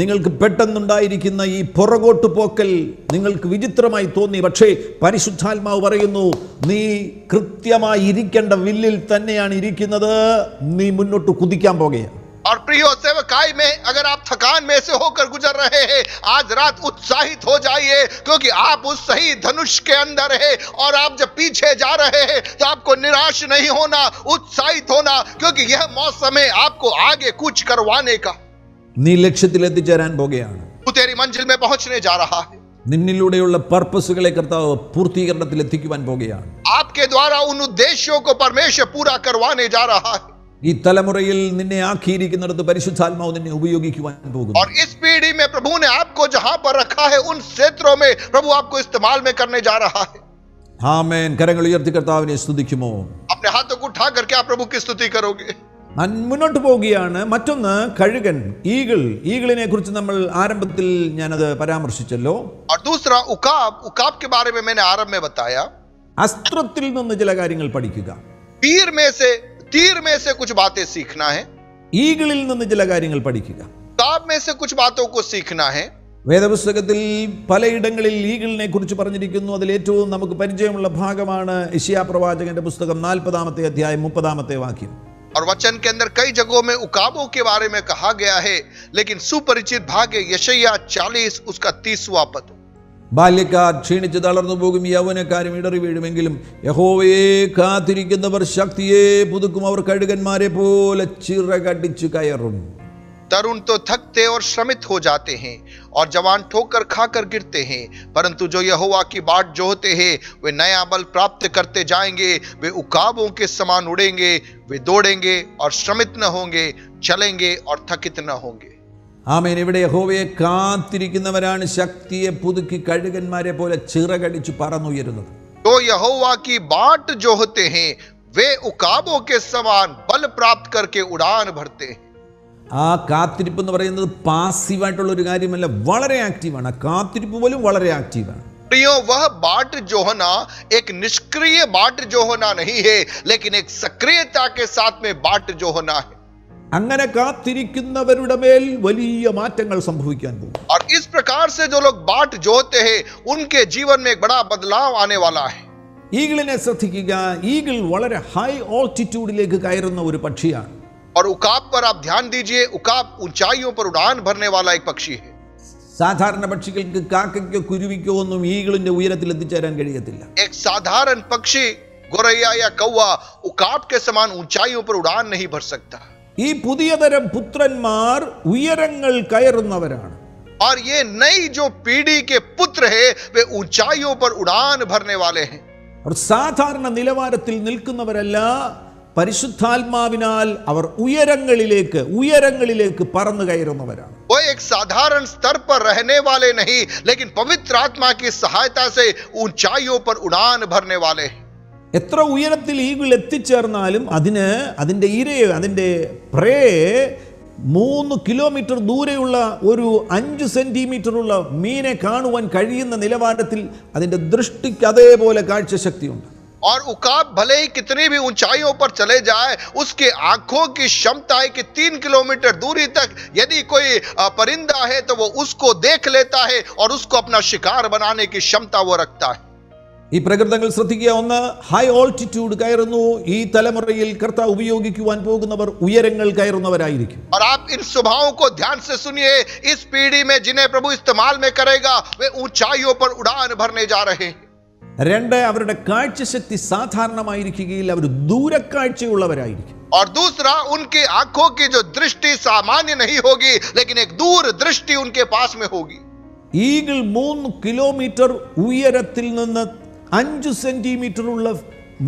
നിങ്ങൾക്ക് പെട്ടെന്നുണ്ടായിരിക്കുന്ന ഈ പുറകോട്ട് പോക്കൽ നിങ്ങൾക്ക് വിചിത്രമായി തോന്നി, പക്ഷേ പരിശുദ്ധാത്മാവ് പറയുന്നു, നീ കൃത്യമായി ഇരിക്കേണ്ട വില്ലിൽ തന്നെയാണ് ഇരിക്കുന്നത്. നീ മുന്നോട്ട് കുതിക്കാൻ പോകുകയാണ്. और प्रियो सेवकाई में अगर आप थकान में से होकर गुजर रहे हैं, आज रात उत्साहित हो जाइए, क्योंकि आप उस सही धनुष के अंदर है. और आप जब पीछे जा रहे हैं तो आपको निराश नहीं होना, उत्साहित होना, क्योंकि यह मौसम है आपको आगे कूच करवाने का. നീ ലക്ഷ്യത്തിൽ എത്തിച്ചേരാൻ പോകുകയാണ്. तू तेरी मंजिल में पहुंचने जा रहा है. നിന്നിലൂടെയുള്ള പർപ്പസുകളെ കർത്താവ് പൂർത്തീകരണത്തിൽ എത്തിക്കുവാൻ പോകുകയാണ്. आपके द्वारा उन उद्देश्यों को परमेश्वर पूरा करवाने जा रहा है. ഈ തലമുറയിൽ നിന്നെ ആക്കിയിരിക്കുന്നിടത്ത് പരിശുദ്ധാത്മാവ് നിന്നെ ഉപയോഗിക്കുവാൻ പോകുന്നു. और इस पीढ़ी में प्रभु ने आपको जहां पर रखा है, उन क्षेत्रों में प्रभु आपको इस्तेमाल में करने जा रहा है. ആമേൻ. കരങ്ങൾ ഉയർത്തി കർത്താവിനെ സ്തുതിക്കുമോ? अपने हाथों को उठा करके आप प्रभु की स्तुति करोगे. മുന്നോട്ട് പോവുകയാണ്. മറ്റൊന്ന് കഴുകൻ, ഈഗിളിനെ കുറിച്ച് നമ്മൾ ആരംഭത്തിൽ ഞാനത് പരാമർശിച്ചല്ലോ. और दूसरा उकाब के बारे में मैंने आरंभ में बताया. അസ്ത്രത്തിൽ നിന്ന് ചില കാര്യങ്ങൾ പഠിക്കുക. तीर में से कुछ बातें सीखना है. ഈഗിളിൽ നിന്ന് ചില കാര്യങ്ങൾ പഠിക്കുക. उकाब में से कुछ बातों को सीखना है. വേദപുസ്തകത്തിൽ പലയിടങ്ങളിൽ ഈഗിളിനെ കുറിച്ച് പറഞ്ഞിരിക്കുന്നു. അതിൽ ഏറ്റവും നമുക്ക് പരിചയമുള്ള ഭാഗമാണ് യെശയ്യാ പ്രവാചകന്റെ പുസ്തകം 40-ാമത്തെ അധ്യായം 30-ാമത്തെ വാക്യം. और वचन के अंदर कई जगहों में उकाबों के बारे में कहा गया है, लेकिन सुपरिचित भाग है यशायाह 40 उसका 30वां पद. ബാല്യക്കാർ ക്ഷീണിച്ച് തളർന്നു പോകും, യൗവനക്കാരും ഇടറി വീഴുമെങ്കിലും യഹോവയെ കാത്തിരിക്കുന്നവർ ശക്തിയെ പുതുക്കും, അവർ കഴുകന്മാരെ പോലെ ചിറകടിച്ചു കയറും. तरुण तो थकते और श्रमित हो जाते हैं और जवान ठोकर खाकर गिरते हैं, परंतु जो यहोवा की बाट जोहते हैं वे नया बल प्राप्त करते जाएंगे। वे उकाबों के समान उड़ेंगे, वे दौड़ेंगे और श्रमित न होंगे, चलेंगे और थकित न होंगे। ആമേൻ. ഇവിടെ യഹോവയെ കാത്തിരിക്കുന്നവരാണ് ശക്തിയെ പുതുക്കി കഴുകന്മാരെ പോലെ ചിറകടിച്ച് പറന്നുയരുന്നത്. तो यहोवा की बाट जोहते हैं वे उकाबों के समान बल प्राप्त करके उड़ान भरते हैं। ആ കാത്തിരിപ്പ് എന്ന് പറയുന്നത് പാസീവായിട്ടുള്ള ഒരു കാര്യമല്ല, വളരെ ആക്റ്റീവാണ്. ആ കാത്തിരിപ്പ് പോലും വളരെ ആക്റ്റീവാണ്. प्रियो, वह बाट जोहना एक निष्क्रिय बाट जोहना नहीं है, लेकिन एक सक्रियता के साथ में बाट जोहना है। അങ്ങനെ കാത്തിരിക്കുന്നവരുടെ മേൽ വലിയ മാറ്റങ്ങൾ സംഭവിക്കാൻ പോകും. और इस प्रकार से जो लोग बाट जोहते हैं उनके जीवन में एक बड़ा बदलाव आने वाला है। ഈഗിളിനെ ശ്രദ്ധിക്കുക. ഈഗിൾ വളരെ ഹൈ ഓൾട്ടിറ്റ്യൂഡിലേക്ക് കയറുന്ന ഒരു പക്ഷിയാണ്. और उकाब पर आप ध्यान दीजिए, उकाब ऊंचाइयों पर उड़ान भरने वाला एक पक्षी है। സാധാരണ പക്ഷികൾക്ക് കാക്കയ്ക്കോ കുരുവിക്കോ ഒന്നും ഈഗിളിന്റെ ഉയരത്തിൽ എത്തിച്ചേരാൻ കഴിയത്തില്ല. एक साधारण पक्षी गोरैया या कौवा उकाब के समान ऊंचाइयों पर उड़ान नहीं भर सकता। ഈ പുതിയ തരം പുത്രന്മാർ ഉയരങ്ങൾ കയറുന്നവരാണ്. और ये नई जो पीढ़ी के पुत्र है वे ऊंचाइयों पर उड़ान भरने वाले हैं। അവർ സാധാരണ നിലവാരത്തിൽ നിൽക്കുന്നവരല്ല, പരിശുദ്ധാത്മാവിനാൽ അവർ ഉയരങ്ങളിലേക്ക് പറന്നു കയറുന്നവരാണ്. वो एक साधारण स्तर पर रहने वाले नहीं, लेकिन पवित्र आत्मा की सहायता से ऊंचाइयों पर उड़ान भरने वाले हैं। എത്ര ഉയരത്തിൽ ഈഗിൾ എത്തിച്ചേർന്നാലും അതിൻ്റെ പ്രേ 3 കിലോമീറ്റർ ദൂരെയുള്ള ഒരു 5 സെന്റിമീറ്ററുള്ള മീനെ കാണുവാൻ കഴിയുന്ന നിലവാരത്തിൽ അതിൻ്റെ ദൃഷ്ടിക്ക് അതേപോലെ കാഴ്ചശക്തിയുണ്ട്. और उकाब भले ही कितनी भी ऊंचाइयों पर चले जाए, उसके आंखों की क्षमता है कि 3 किलोमीटर दूरी तक यदि कोई परिंदा है तो वो उसको देख लेता है और उसको अपना शिकार बनाने की क्षमता वो रखता है। ഈ പ്രകൃതങ്ങൾ ശ്രദ്ധിക്കുക. ഒന്ന്, ഹൈ ഓൾട്ടിറ്റ്യൂഡ് കയറുന്നു. ഈ തലമുറയിൽ കർത്താവ് ഉപയോഗിക്കുവാൻ പോകുന്നവർ ഉയരങ്ങൾ കയറുന്നവരായിരിക്കും. और आप इन स्वभावों को ध्यान से सुनिए, इस पीढ़ी में जिन्हें प्रभु इस्तेमाल में करेगा वे ऊंचाइयों पर उड़ान भरने जा रहे हैं। 2, അവരുടെ കാഴ്ചശക്തി സാധാരണമായിരിക്കുകയില്ല, അവർ ദൂരക്കാഴ്ചയുള്ളവരായിരിക്കും. और दूसरा, उनकी आंखों की जो दृष्टि सामान्य नहीं होगी, लेकिन एक दूर दृष्टि उनके पास में होगी। ഈഗിൾ 3 കിലോമീറ്റർ ഉയരത്തിൽ നിന്ന് 5 സെന്റിമീറ്ററുള്ള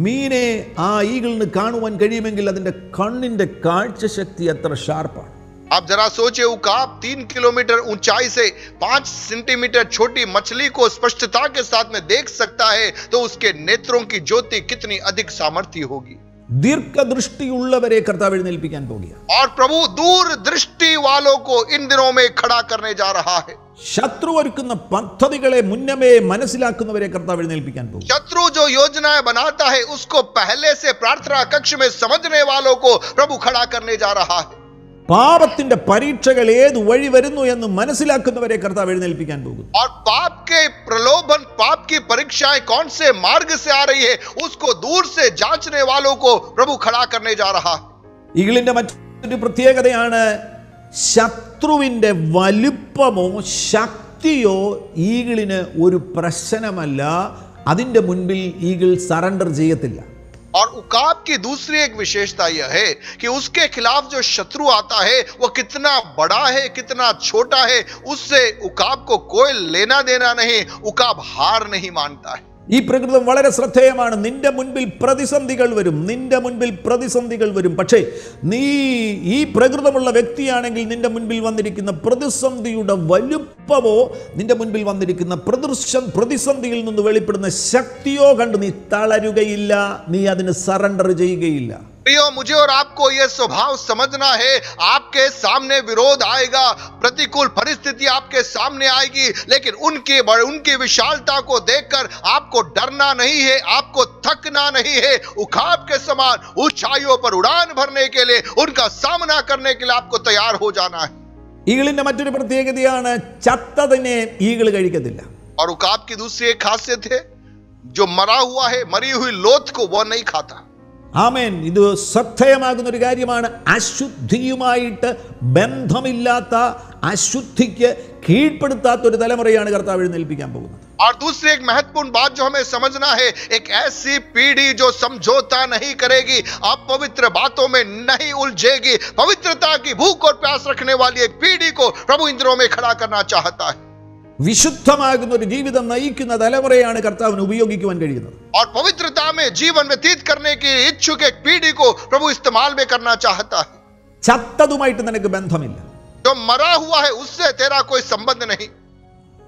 മീനെ ആ ഈഗിളിന് കാണുവാൻ കഴിയുമെങ്കിൽ അതിൻ്റെ കണ്ണിൻ്റെ കാഴ്ചശക്തി എത്ര ഷാർപ്പാണ്. आप जरा सोचिए, उकाब 3 किलोमीटर ऊंचाई से 5 सेंटीमीटर छोटी मछली को स्पष्टता के साथ में देख सकता है, तो उसके नेत्रों की ज्योति कितनी अधिक सामर्थ्य होगी। ദീർഘദൃഷ്ടിയുള്ളവരെ കർത്താവ് എഴുന്നേൽപ്പിക്കാൻ പോകുകയാണ്. और प्रभु दूर दृष्टि वालों को इन दिनों में खड़ा करने जा रहा है। ശത്രു ഒരുക്കുന്ന പദ്ധതികളെ മുന്നമേ മനസ്സിലാക്കുന്നവരെ കർത്താവ് എഴുന്നേൽപ്പിക്കാൻ പോകും. शत्रु जो योजनाएं बनाता है उसको पहले से प्रार्थना कक्ष में समझने वालों को प्रभु खड़ा करने जा रहा है। പാപത്തിന്റെ പരീക്ഷകൾ ഏത് വഴി വരുന്നു എന്ന് മനസ്സിലാക്കുന്നവരെ കർത്താവ് എഴുന്നേൽപ്പിക്കാൻ പോകും. और पाप के प्रलोभन, पाप की परीक्षाएं कौन से मार्ग से आ रही है उसको दूर से जांचने वालों को प्रभु खड़ा करने जा रहा है। ഈഗിളിന്റെ മറ്റൊരു പ്രത്യേകതയാണ്, ശത്രുവിന്റെ വലുപ്പമോ ശക്തിയോ ഈഗിളിന് ഒരു പ്രശ്നമല്ല. അതിന്റെ മുൻപിൽ ഈഗിൾ സറണ്ടർ ചെയ്യത്തില്ല. और उकाब की दूसरी एक विशेषता यह है कि उसके खिलाफ जो शत्रु आता है वो कितना बड़ा है, कितना छोटा है, उससे उकाब को कोई लेना देना नहीं। उकाब हार नहीं मानता है। ഈ പ്രകൃതം വളരെ ശ്രദ്ധേയമാണ്. നിന്റെ മുൻപിൽ പ്രതിസന്ധികൾ വരും. പക്ഷേ നീ ഈ പ്രകൃതമുള്ള വ്യക്തിയാണെങ്കിൽ നിന്റെ മുൻപിൽ വന്നിരിക്കുന്ന പ്രതിസന്ധിയുടെ വലുപ്പമോ നിന്റെ മുൻപിൽ വന്നിരിക്കുന്ന പ്രതിസന്ധിയിൽ നിന്ന് വെളിപ്പെടുന്ന ശക്തിയോ കണ്ട് നീ തളരുകയില്ല, നീ അതിന് സറണ്ടർ ചെയ്യുകയില്ല. प्रियो, मुझे और आपको यह स्वभाव समझना है। आपके सामने विरोध आएगा, प्रतिकूल परिस्थिति आपके सामने आएगी, लेकिन उनकी विशालता को देखकर आपको डरना नहीं है, आपको थकना नहीं है। उकाब के समान ऊंचाइयों पर उड़ान भरने के लिए, उनका सामना करने के लिए आपको तैयार हो जाना है। ഈഗിളിന്റെ മറ്റൊരു പ്രത്യേകതയാണ്, ചത്തതിനെ ഈഗിൾ കഴിക്കത്തില്ല. और उकाब की दूसरी एक खासियत है, जो मरा हुआ है, मरी हुई लोथ को वो नहीं खाता। ആമേൻ. ഇത് ശ്രദ്ധേയമാകുന്ന ഒരു കാര്യമാണ്. അശുദ്ധിയുമായിട്ട് ബന്ധമില്ലാത്ത, അശുദ്ധിക്ക് കീഴ്പ്പെടുത്താത്ത ഒരു തലമുറയാണ് കർത്താവ് എഴുന്നേൽപ്പിക്കാൻ പോകുന്നത്. और दूसरी एक महत्वपूर्ण बात जो हमें समझना है, एक ऐसी पीढ़ी जो समझौता नहीं करेगी, अपवित्र बातों में नहीं उलझेगी, पवित्रता की भूख और प्यास रखने वाली एक पीढ़ी को प्रभु इन दिनों में खड़ा करना चाहता है। വിശുദ്ധമാകുന്ന ഒരു ജീവിതം നയിക്കുന്ന തലമുറയാണ് കർത്താവിന് ഉപയോഗിക്കുവാൻ കഴിയുന്നത്. और पवित्रता में जीवन व्यतीत करने की इच्छुक एक पीढ़ी को प्रभु इस्तेमाल में करना चाहता है। ചത്തതുമായിട്ട് നിനക്ക് ബന്ധമില്ല. जो मरा हुआ है उससे तेरा कोई संबंध नहीं।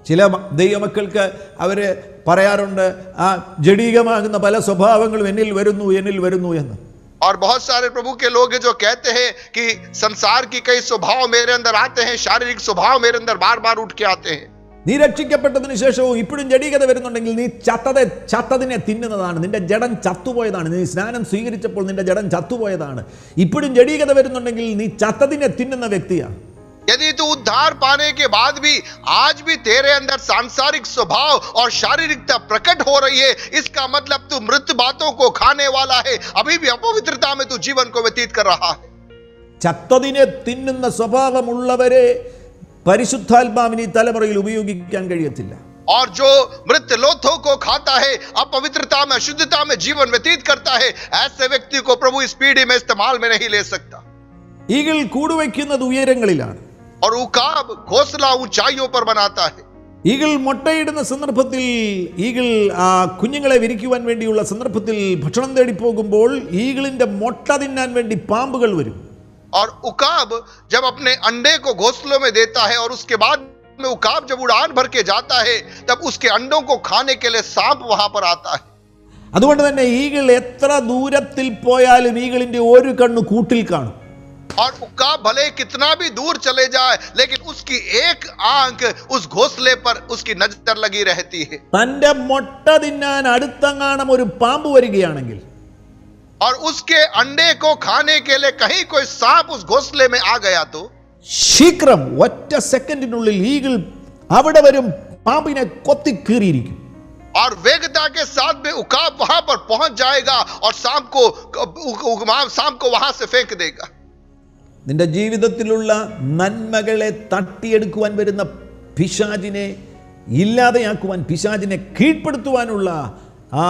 ചില ദൈവമക്കൾക്ക് അവര് പറയാറുണ്ട്, ആ ജഡീകമാകുന്ന പല സ്വഭാവങ്ങളും എന്നിൽ വരുന്നു എന്ന്. और बहुत सारे प्रभु के लोग हैं जो कहते हैं कि संसार की कई स्वभाव मेरे अंदर आते हैं, शारीरिक स्वभाव मेरे अंदर बार बार उठ के आते हैं। നീ രക്ഷിക്കപ്പെട്ടതിന് ശേഷവും ഇപ്പോഴും ജഡീകത വരുന്നുണ്ടെങ്കിൽ നീ ചത്തതിനെ തിന്നുന്നതാണ്. നിന്റെ ജഡം ചത്തുപോയതാണ്. നീ സ്നാനം സ്വീകരിച്ചപ്പോൾ നിന്റെ ജഡം ചത്തുപോയതാണ്. ഇപ്പോഴും ജഡീകത വരുന്നുണ്ടെങ്കിൽ നീ ചത്തതിനെ തിന്നുന്ന വ്യക്തിയാണ്. यदि तू उद्धार पाने के बाद भी आज भी तेरे अंदर सांसारिक स्वभाव और शारीरिकता प्रकट हो रही है, इसका मतलब तू मृत बातों को खाने वाला है, अभी भी अपवित्रता में तू जीवन को व्यतीत कर रहा है। ചത്തതിനെ തിന്നുന്ന സ്വഭാവമുള്ളവരെ പരിശുദ്ധാത്മാവിന് ഈ തലമുറയിൽ ഉപയോഗിക്കാൻ കഴിയത്തില്ല. और जो मृत लोथों को खाता है, अपवित्रता में अशुद्धता में जीवन व्यतीत करता है, ऐसे व्यक्ति को प्रभु इस पीढ़ी में इस्तेमाल में नहीं ले सकता। ഈഗിൾ കൂടുവയ്ക്കുന്നത് ഉയരങ്ങളിലാണ്. और उकाब घोंसला ऊंचाइयों पर बनाता है। ഈഗിൾ മുട്ടയിടുന്ന സന്ദർഭത്തിൽ, ഈഗിൾ ആ കുഞ്ഞുങ്ങളെ വിരിക്കുവാൻ വേണ്ടിയുള്ള സന്ദർഭത്തിൽ ഭക്ഷണം തേടി പോകുമ്പോൾ ഈഗിളിന്റെ മുട്ട തിന്നാൻ വേണ്ടി പാമ്പുകൾ വരും. और उकाब जब अपने अंडे को घोंसलों में देता है और उसके बाद में उकाब जब उड़ान भर के जाता है, तब उसके अंडों को खाने के लिए सांप वहां पर आता है। അതുകൊണ്ട് തന്നെ ഈഗിൾ എത്ര ദൂരത്തിൽ പോയാലും ഈഗിളിന്റെ ഒരു കണ്ണ് കൂട്ടിൽ കാണും. और उकाब भले कितना भी दूर चले जाए, लेकिन उसकी एक आंख उस घोंसले पर उसकी नजर लगी रहती है। തന്റെ മുട്ട തിന്നാൻ അടുത്തെങ്ങാനും ഒരു പാമ്പ് വരികയാണെങ്കിൽ, और उसके अंडे को खाने के लिए कहीं कोई सांप उस घोंसले में आ गया तो ശീഘ്രം ഒറ്റ സെക്കൻഡിനുള്ളിൽ ഈഗിൾ അവിടെ വരും, പാമ്പിനെ കൊത്തി കീറിയിരിക്കും. और वेगता के साथ में उकाब वहां पर पहुंच जाएगा और सांप को वहां से फेंक देगा। നിന്റെ ജീവിതത്തിലുള്ള നന്മകളെ തട്ടിയെടുക്കുവാൻ വരുന്ന പിശാചിനെ ഇല്ലാതെയാക്കുവാൻ, പിശാചിനെ കീഴ്പ്പെടുത്തുവാനുള്ള ആ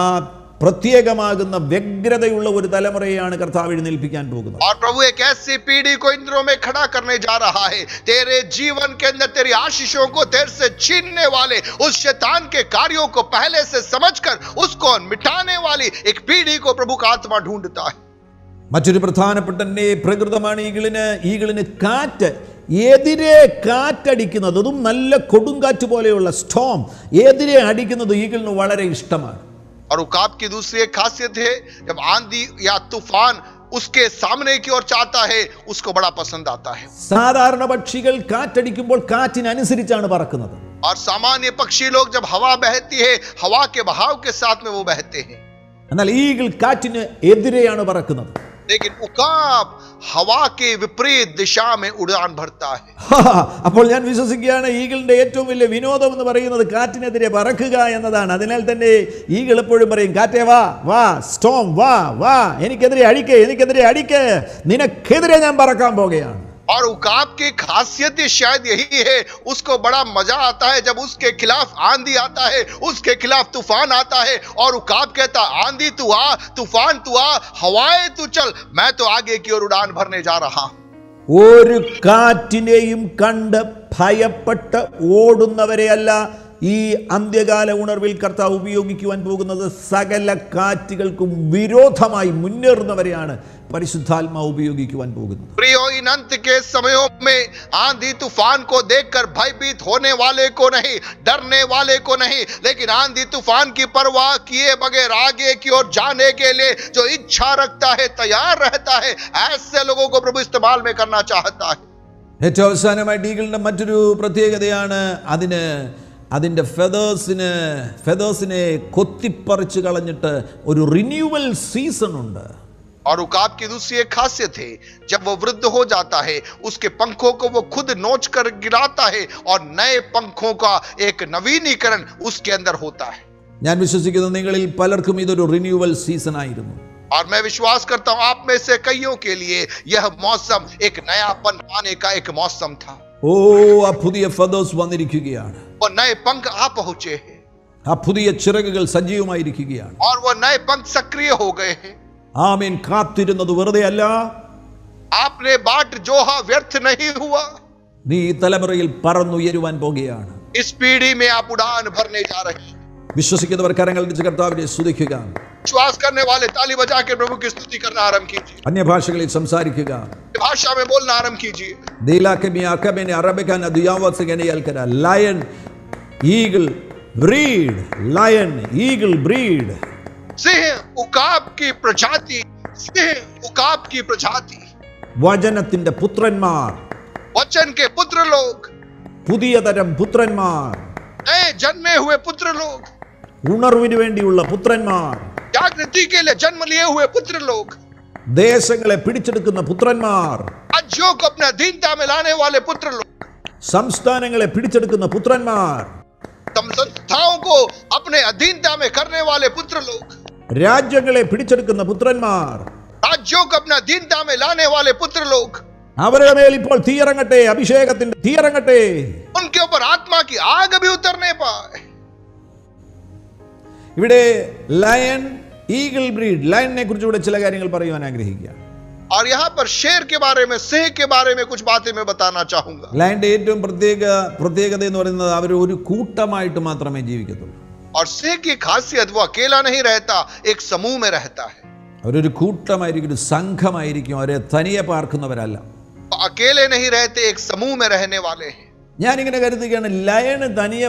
പ്രത്യേകമാകുന്ന വ്യഗ്രതയുള്ള ഒരു തലമുറയാണ് കർത്താവ് എഴുന്നേൽപ്പിക്കാൻ പോകുന്നത്. और प्रभु एक ऐसी पीढ़ी को इन दिनों में खड़ा करने जा रहा है, तेरे जीवन के अंदर तेरी आशीषों को तेरे से छीनने वाले उस शैतान के कार्यों को पहले से समझकर उसको मिटाने वाली एक पीढ़ी को प्रभु का आत्मा ढूंढता है। മറ്റൊരു പ്രധാനപ്പെട്ട പ്രകൃതമാണ് ഈഗിളിന് കാറ്റ് എതിരെ കാറ്റടിക്കുന്നത്, അതും നല്ല കൊടുങ്കാറ്റ് പോലെയുള്ള സ്റ്റോം എതിരെ അടിക്കുന്നത് ഈഗിളിന് വളരെ ഇഷ്ടമാണ്. और उकाब की दूसरी एक खासियत है, जब आंधी या तूफान उसके सामने की ओर चाहता है, उसको बड़ा पसंद आता है। സാധാരണ പക്ഷികൾ കാറ്റടിക്കുമ്പോൾ കാറ്റിനനുസരിച്ചാണ് പറക്കുന്നത്. और सामान्य पक्षी लोग जब हवा बहती है, हवा के बहाव के साथ में वो बहते हैं। എന്നാൽ ഈഗിൾ കാറ്റിന് എതിരെയാണ് പറക്കുന്നത്. लेकिन उकाब हवा के विपरीत दिशा में उड़ान भरता है। അപ്പോൾ ഞാൻ വിശ്വസിക്കുകയാണ് ഈഗിളിന്റെ ഏറ്റവും വലിയ വിനോദം എന്ന് പറയുന്നത് കാറ്റിനെതിരെ പറക്കുക എന്നതാണ്. അതിനാൽ തന്നെ ഈഗിൾ എപ്പോഴും പറയും, കാറ്റേ വാ വാ, സ്റ്റോം വാ വാ, എനിക്കെതിരെ അടിക്ക്, നിനക്കെതിരെ ഞാൻ പറക്കാൻ പോകുകയാണ്. और उकाब की खासियत शायद यही है, उसको बड़ा मजा आता है जब उसके खिलाफ आंधी आता है, उसके खिलाफ तूफान आता है, और उकाब कहता, आंधी तू आ, तूफान तू आ, हवाएं तू चल, मैं तो आगे की ओर उड़ान भरने जा रहा हूं। ഒരു കാറ്റിനെയും കണ്ട് ഭയപ്പെട്ട് ഓടുന്നവരെയല്ല ഈ അന്ത്യകാല ഉണർവിൽ കർത്താവ് ഉപയോഗിക്കുവാൻ പോകുന്നത്. സകല കാറ്റുകൾക്കും വിരോധമായി മുന്നേറുന്നവരെയാണ് പരിശുദ്ധാത്മാവ് ഉപയോഗിക്കുവാൻ പോകുന്നത്. प्रियो, इन अंत के समयों में आंधी तूफान को देखकर भयभीत होने वाले को नहीं, डरने वाले को नहीं, लेकिन आंधी तूफान की परवाह किए बगैर आगे की ओर जाने के लिए जो इच्छा रखता है, तैयार रहता है, ऐसे लोगों को प्रभु इस्तेमाल में करना चाहता है। ഏറ്റവും അവസാനമായിട്ട് ഈഗിളിന്റെ മറ്റൊരു പ്രത്യേകതയാണ് അതിൻ്റെ ഫെദേഴ്സിനെ കൊത്തിപ്പറിച്ച് കളഞ്ഞിട്ട് ഒരു റിന്യൂവൽ സീസൺ ഉണ്ട്. और उकाब की दूसरी एक खासियत है, जब वो वृद्ध हो जाता है, उसके पंखों को वो खुद नोच कर गिराता है और नए पंखों का एक नवीनीकरण उसके अंदर होता है। ഞാൻ വിശ്വസിക്കുന്നു നിങ്ങളിൽ പലർക്കും ഇതൊരു റിന്യൂവൽ സീസൺ ആയിരുന്നു. और मैं विश्वास करता हूं आप में से कईयों के लिए यह मौसम एक नयापन पाने का एक मौसम था। ആ പുതിയ ഫെദേഴ്സ് വന്നിരിക്കുകയാണ്. और नए पंख आ पहुंचे हैं. ആ പുതിയ ചിറകുകൾ സജീവമായിരിക്കുകയാണ്. और वो नए पंख सक्रिय हो गए हैं. ആമേൻ. കാത്തിരുന്നത് വെറുതെ അല്ല. आपने बाट जोहा व्यर्थ नहीं हुआ. നീ ഈ തലമുറയിൽ പറന്നുയരുവാൻ പോകുകയാണ്. इस पीढ़ी में आप उड़ान भरने जा रहे हैं. വിശ്വസിക്കുന്നവർ കരങ്ങൾ അടിച്ച് കർത്താവിനെ സ്തുതിക്കുക. विश्वास करने वाले ताली बजा के प्रभु की स्तुति करना आरंभ कीजिए. അന്യഭാഷകളിൽ സംസാരിക്കുക. भाषा में बोलना आरंभ कीजिए. Lion eagle breed, lion eagle breed. सिंह उकाब की प्रजाति, सिंह उकाब की प्रजाति. വചനത്തിന്റെ പുത്രന്മാർ, वचन के पुत्र लोग, പുതിയ തരം പുത്രന്മാർ, नए जन्मे हुए पुत्र लोग, ഉണർവിന് വേണ്ടിയുള്ള പുത്രന്മാർ, जागृति के लिए जन्म लिए हुए पुत्र लोग, ദേശങ്ങളെ പിടിച്ചെടുക്കുന്ന പുത്രന്മാർ, राज्यों को अपने अधीनता में लाने वाले पुत्र लोग, സംസ്ഥാനങ്ങളെ പിടിച്ചെടുക്കുന്ന പുത്രന്മാർ, संस्थाओं को अपने अधीनता में करने वाले पुत्र लोग, രാജ്യങ്ങളെ പിടിച്ചെടുക്കുന്ന പുത്രന്മാർ, राज्यों को अपने अधीनता में लाने वाले पुत्र लोग. അവരുടെ മേൽ ഇപ്പോൾ തീയിറങ്ങട്ടെ, അഭിഷേകത്തിന്റെ തീയിറങ്ങട്ടെ. उनके ऊपर आत्मा की आग भी उतरने पाए. ഇവിടെ ലയൺ ഈഗിൾ ബ്രീഡ്, ലയണിനെ കുറിച്ച് ഇവിടെ ചില കാര്യങ്ങൾ പറയുവാൻ ആഗ്രഹിക്കുകയാണ്. और यहाँ पर शेर के बारे में, सिंह के बारे में कुछ बातें मैं बताना चाहूंगा. ലയണിന്റെ ഏറ്റവും പ്രത്യേകത എന്ന് പറയുന്നത് അവർ ഒരു കൂട്ടമായിട്ട് മാത്രമേ ജീവിക്കത്തുള്ളൂ. और सिंह की खासियत, वो अकेला नहीं रहता, एक समूह में रहता है. അവരൊരു കൂട്ടമായിരിക്കും, ഒരു സംഘമായിരിക്കും. അവരെ തനിയെ പാർക്കുന്നവരല്ല. अकेले नहीं रहते, एक समूह में रहने वाले हैं. ഞാനിങ്ങനെ കരുതുകയാണ്, ലയണ് തനിയെ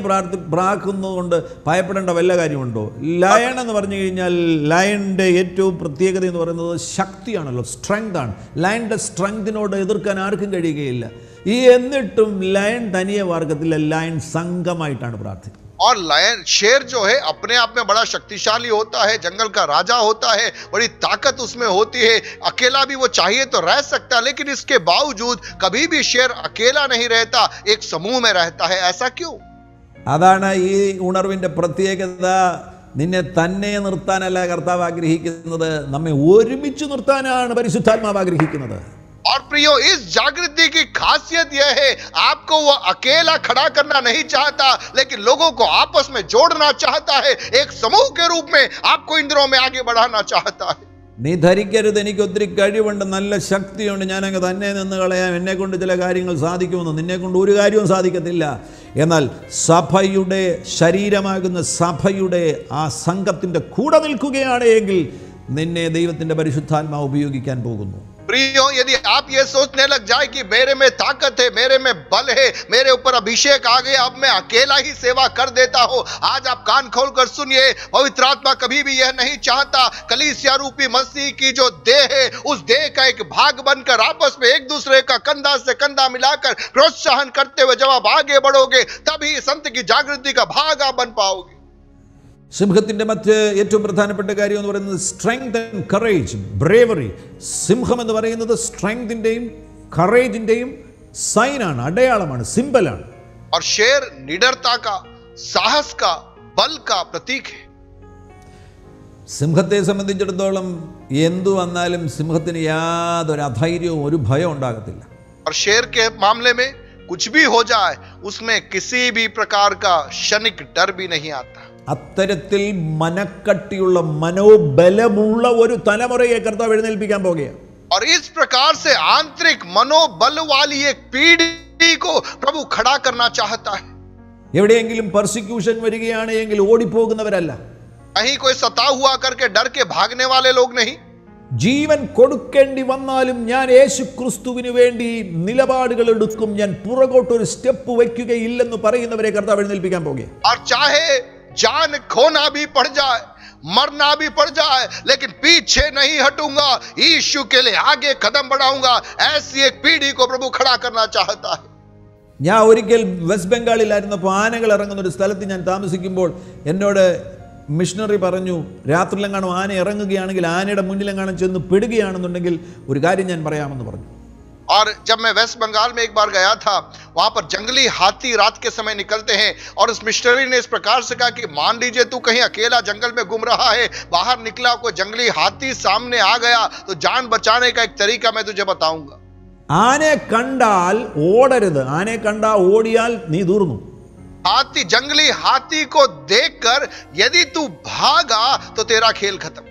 പ്രാക്കുന്നതുകൊണ്ട് ഭയപ്പെടേണ്ട വല്ല കാര്യമുണ്ടോ? ലയൺ എന്ന് പറഞ്ഞു കഴിഞ്ഞാൽ ലയണിന്റെ ഏറ്റവും പ്രത്യേകത എന്ന് പറയുന്നത് ശക്തിയാണല്ലോ, സ്ട്രെങ്ത് ആണ്. ലയണിന്റെ സ്ട്രെങ്തിനോട് എതിർക്കാൻ ആർക്കും കഴിയുകയില്ല. എന്നിട്ടും ലയൺ തനിയെ പാർക്കത്തില്ല, ലയൺ സംഘമായിട്ടാണ് പ്രാർത്ഥിക്കുന്നത്. और लायन, शेर जो है अपने आप में बड़ा शक्तिशाली होता है, जंगल का राजा होता है, बड़ी ताकत उसमें होती है. अकेला भी वो चाहिए तो रह सकता है, लेकिन इसके बावजूद कभी भी शेर अकेला नहीं रहता, एक समूह में रहता है. ऐसा क्यों? അതാണ് ഈ ഉണർവിന്റെ പ്രത്യേകത. നിന്നെ തന്നെ നിർത്താനല്ല കർത്താവ് ആഗ്രഹിക്കുന്നത്, നമ്മെ ഒരുമിച്ച് നിർത്താനാണ് പരിശുദ്ധാത്മാവ് ആഗ്രഹിക്കുന്നത്. और प्रियो, इस जागृति की खासियत यह है, आपको वो अकेला खड़ा करना नहीं चाहता, लेकिन लोगों को आपस में जोड़ना चाहता है. एक समूह के रूप में आपको इन दिनों में आगे बढ़ाना चाहता है. നീ ധരിക്കരുത് എനിക്ക് ഒത്തിരി കഴിവുണ്ട്, നല്ല ശക്തിയുണ്ട്, ഞാനങ്ങ് തന്നെ നിന്ന് കളയാം, എന്നെ കൊണ്ട് ചില കാര്യങ്ങൾ സാധിക്കുമെന്ന്. നിന്നെ കൊണ്ട് ഒരു കാര്യവും സാധിക്കത്തില്ല. എന്നാൽ സഭയുടെ ശരീരമാകുന്ന സഭയുടെ ആ സംഘത്തിന്റെ കൂടെ നിൽക്കുകയാണ് എങ്കിൽ നിന്നെ ദൈവത്തിന്റെ പരിശുദ്ധാത്മാവ് ഉപയോഗിക്കാൻ പോകുന്നു. प्रियो, यदि आप ये सोचने लग जाए कि मेरे में ताकत है, मेरे में बल है, मेरे ऊपर अभिषेक आ गया, अब मैं अकेला ही सेवा कर देता हूं, आज आप कान खोलकर सुनिए, पवित्र आत्मा कभी भी यह नहीं चाहता. कलीसिया रूपी मसीह की जो देह है, उस देह का एक भाग बनकर आपस में एक दूसरे का कंधा से कंधा मिलाकर प्रोत्साहन करते हुए जब आप आगे बढ़ोगे, तभी संत की जागृति का भाग आप बन पाओगे. സിംഹത്തിന്റെ മറ്റ് ഏറ്റവും പ്രധാനപ്പെട്ട കാര്യം എന്ന് പറയുന്നത് സ്ട്രെങ്ത് ആൻഡ് കറേജ്, ബ്രേവറി. സിംഹം എന്ന് പറയുന്നത് സ്ട്രെങ്തിന്റെയും കറേജിന്റെയും സൈനാണ്, അടയാളമാണ്, സിംബലാണ്. और शेर निडरता का, साहस का, बल का प्रतीक है. സിംഹത്തെ സംബന്ധിച്ചിടത്തോളം എന്തു വന്നാലും സിംഹത്തിന് യാതൊരു അധൈര്യവും ഒരു ഭയം ഉണ്ടാകത്തില്ല. और शेर के मामले में कुछ भी हो जाए, उसमें किसी भी प्रकार का क्षणिक डर भी नहीं आता. അത്തരത്തിൽ മനക്കട്ടിയുള്ള മനോബലമുള്ള ഒരു തലമുറയെ കർത്താവ് എഴുന്നേൽപ്പിക്കാൻ പോകുകയാണ്. और इस प्रकार से आंतरिक मनोबल वाली एक पीढ़ी को प्रभु खड़ा करना चाहता है. എവിടെയെങ്കിലും പെർസിക്യൂഷൻ വരികയാണ് എങ്കിൽ ഓടിപ്പോകുന്നവരല്ല. कहीं कोई सता हुआ करके डर के भागने वाले लोग नहीं. ജീവൻ കൊടുക്കേണ്ടി വന്നാലും ഞാൻ യേശു ക്രിസ്തുവിന് വേണ്ടി നിലപാടുകൾ എടുക്കും, ഞാൻ പുറകോട്ടൊരു സ്റ്റെപ്പ് വയ്ക്കുകയില്ലെന്ന് പറയുന്നവരെ കർത്താവ് എഴുന്നേൽപ്പിക്കാൻ പോകുകയാണ്. और चाहे जान खोना भी पड़ जाए, मरना भी पड़ जाए, लेकिन पीछे नहीं हटूंगा, यीशु के लिए आगे कदम बढ़ाऊंगा, ऐसी एक पीढ़ी को प्रभु खड़ा करना चाहता है. ഞാൻ ഒരിക്കൽ വെസ്റ്റ് ബംഗാളിലായിരുന്നപ്പോൾ ആനകൾ ഇറങ്ങുന്ന ഒരു സ്ഥലത്ത് ഞാൻ താമസിക്കുമ്പോൾ എന്നോട് മിഷണറി പറഞ്ഞു, രാത്രിയിലെങ്ങാനും ആന ഇറങ്ങുകയാണെങ്കിൽ ആനയുടെ മുന്നിലെങ്ങാനും ചെന്ന് പെടുകയാണെന്നുണ്ടെങ്കിൽ ഒരു കാര്യം ഞാൻ പറയാമെന്ന് പറഞ്ഞു. और जब मैं वेस्ट बंगाल में एक बार गया था, वहां पर जंगली हाथी रात के समय निकलते हैं, और उस मिशनरी ने इस प्रकार से कहा कि मान लीजिए तू कहीं अकेला जंगल में घूम रहा है, बाहर निकला कोई जंगली हाथी सामने आ गया, तो जान बचाने का एक तरीका मैं तुझे बताऊंगा. ആനയെ കണ്ടാൽ ഓടരുത്, ആനയെ കണ്ടാൽ ഓടിയാൽ നീ തീർന്നു. हाथी, जंगली हाथी को देखकर यदि तू भागा तो तेरा खेल खत्म।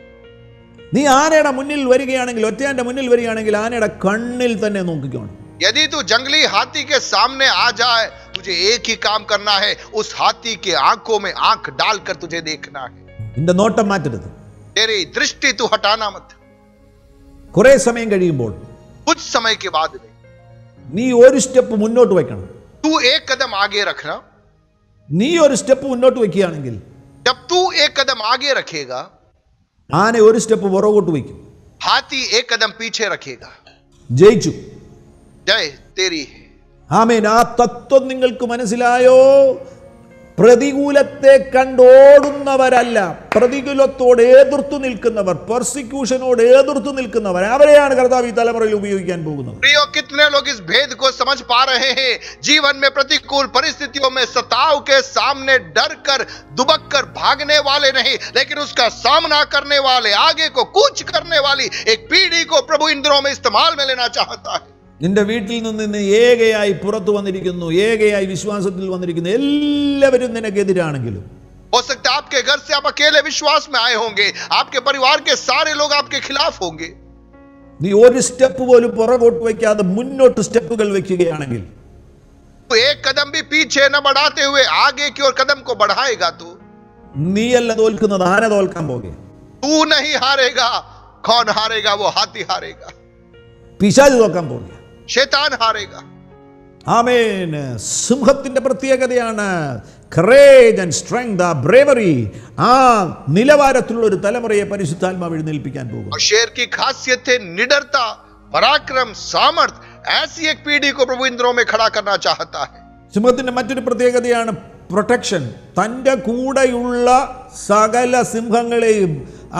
നീ ആനയുടെ മുന്നിൽ വരികയാണെങ്കിൽ, ഒറ്റയാന്റെ മുന്നിൽ വരികയാണെങ്കിൽ ആനയുടെ കണ്ണിൽ തന്നെ നോക്കിക്കോണം. यदि तू जंगली हाथी के सामने आ जाए, तुझे एक ही काम करना है, उस हाथी के आंखों में आंख डालकर तुझे देखना है. നിന്റെ നോട്ടം മാറ്റരുത്. तेरी दृष्टि तू हटाना मत. കുറെ സമയം കഴിയുമ്പോൾ कुछ समय के बाद നീ ഒരു സ്റ്റെപ്പ് മുന്നോട്ട് വയ്ക്കണം. तू एक कदम आगे रखना. നീ ഒരു സ്റ്റെപ്പ് മുന്നോട്ട് വയ്ക്കുകയാണെങ്കിൽ जब तू एक कदम आगे रखेगा, ആന ഒരു സ്റ്റെപ്പ് പുറകോട്ട് വയ്ക്കും. हाथी एक कदम पीछे रखेगा. ജയിച്ചു. जय तेरी. ആമേൻ. ആ തത്വം നിങ്ങൾക്ക് മനസ്സിലായോ? പ്രതികൂലത്തെ കണ്ടോടുന്നവരല്ല, പ്രതികൂലത്തോട് എതിർത്തു നിൽക്കുന്നവർ, പെർസിക്യൂഷനോട് എതിർത്തു നിൽക്കുന്നവർ, അവരെയാണ് കർത്താവ് ഈ തലമുറയിൽ ഉപയോഗിക്കാൻ പോകുന്നത്. प्रियो, कितने लोग इस भेद को समझ पा रहे हैं? जीवन में प्रतिकूल परिस्थितियों में सताव के सामने डर कर दुबक कर भागने वाले नहीं, लेकिन उसका सामना करने वाले, आगे को कूच करने वाली एक पीढ़ी को प्रभु इन दिनों में इस्तेमाल में लेना चाहता है. നിന്റെ വീട്ടിൽ നിന്ന് ഏകയായി പുറത്തു വന്നിരിക്കുന്നു, ഏകയായി വിശ്വാസത്തിൽ വന്നിരിക്കുന്നു എല്ലാവരും നിനക്കെതിരാണെങ്കിലും, हो सकता है आपके घर से आप अकेले विश्वास में आए होंगे, आपके परिवार के सारे लोग आपके खिलाफ होंगे. നീ ഒരു സ്റ്റെപ്പ് പോലും പുറകോട്ട് വയ്ക്കാതെ മുന്നോട്ട് സ്റ്റെപ്പുകൾ വെക്കുകയാണെങ്കിൽ, तो एक कदम भी पीछे न बढ़ाते हुए आगे की ओर कदम को बढ़ाएगा तो നീയല്ല തോൽക്കുന്നത്, ആന തോൽക്കാൻ പോകെ. तू नहीं हारेगा. कौन हारेगा? वो हाथी हारेगा, പിശാച് തോൽക്കാൻ പോകെ. शैतान हारेगा. ആമേൻ. സിംഹത്തിന്റെ പ്രത്യേകതയാണ് courage and strength, bravery. ആ നിലവാരത്തിലുള്ള ഒരു തലമുറയെ പരിശുദ്ധാത്മാവ് എഴുന്നേൽപ്പിക്കാൻ പോകും. और शेर की खासियत है निडरता, पराक्रम, सामर्थ्य. ऐसी एक पीढ़ी को प्रभु इन दिनों में खड़ा करना चाहता है. സിംഹത്തിന്റെ മറ്റൊരു പ്രത്യേകതയാണ് പ്രൊട്ടക്ഷൻ. തൻ്റെ കൂടെയുള്ള സകല സിംഹങ്ങളെയും,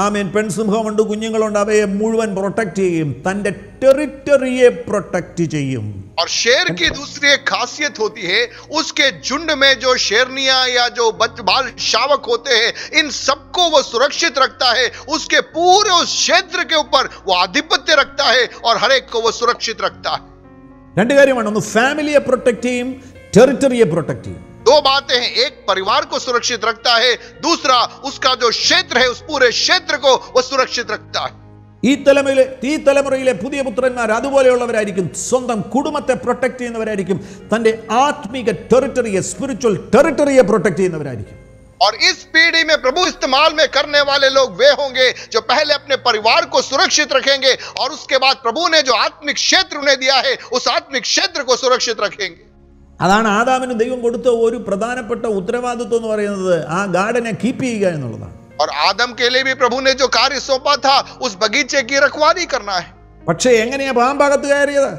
ആമേൻ, പെൺസിംഹമുണ്ട്, കുഞ്ഞുങ്ങളുണ്ട്, അവയെ മുഴുവൻ പ്രൊട്ടക്ട് ചെയ്യും, തൻ്റെ ടെറിറ്ററിയെ പ്രൊട്ടക്ട് ചെയ്യും. और शेर की दूसरी एक खासियत होती है, उसके झुंड में जो शेरनियां या जो बाल शावक होते हैं, इन सबको वो सुरक्षित रखता है. उसके पूरे उस क्षेत्र के ऊपर वो आधिपत्य रखता है और हर एक को वो सुरक्षित रखता है. രണ്ട് കാര്യമാണ്. ഒന്ന് ഫാമിലിയെ പ്രൊട്ടക്ട് ചെയ്യും, ടെറിറ്ററിയെ പ്രൊട്ടക്ട് ചെയ്യും. दो बातें हैं. एक परिवार को सुरक्षित रखता है, दूसरा उसका जो क्षेत्र है, उस पूरे क्षेत्र को वो सुरक्षित रखता है. ഈ തലമുറയിലെ പുതിയ പുത്രന്മാർ അതുപോലെയുള്ളവരായിരിക്കും. സ്വന്തം കുടുംബത്തെ പ്രൊട്ടക്ട് ചെയ്യുന്നവരായിരിക്കും. തന്റെ ആത്മീക ടെറിറ്ററിയെ, സ്പിരിച്വൽ ടെറിറ്ററിയെ പ്രൊട്ടക്ട് ചെയ്യുന്നവരായിരിക്കും. और इस पीढ़ी में प्रभु इस्तेमाल में करने वाले लोग वे होंगे जो पहले अपने परिवार को सुरक्षित रखेंगे और उसके बाद प्रभु ने जो आत्मिक क्षेत्र उन्हें दिया है, उस आत्मिक क्षेत्र को सुरक्षित रखेंगे. അതാണ് ആദാമിന് ദൈവം കൊടുത്ത ഒരു പ്രധാനപ്പെട്ട ഉത്തരവാദിത്വം എന്ന് പറയുന്നത്, ആ ഗാർഡനെ കീപ്പ് ചെയ്യുക എന്നുള്ളതാണ്. और आदम के लिए भी प्रभु ने जो कार्य सौंपा था, उस बगीचे की रखवाली करना है. പക്ഷേ എങ്ങനെയാ പാമ്പകത്ത് കയറിയത്?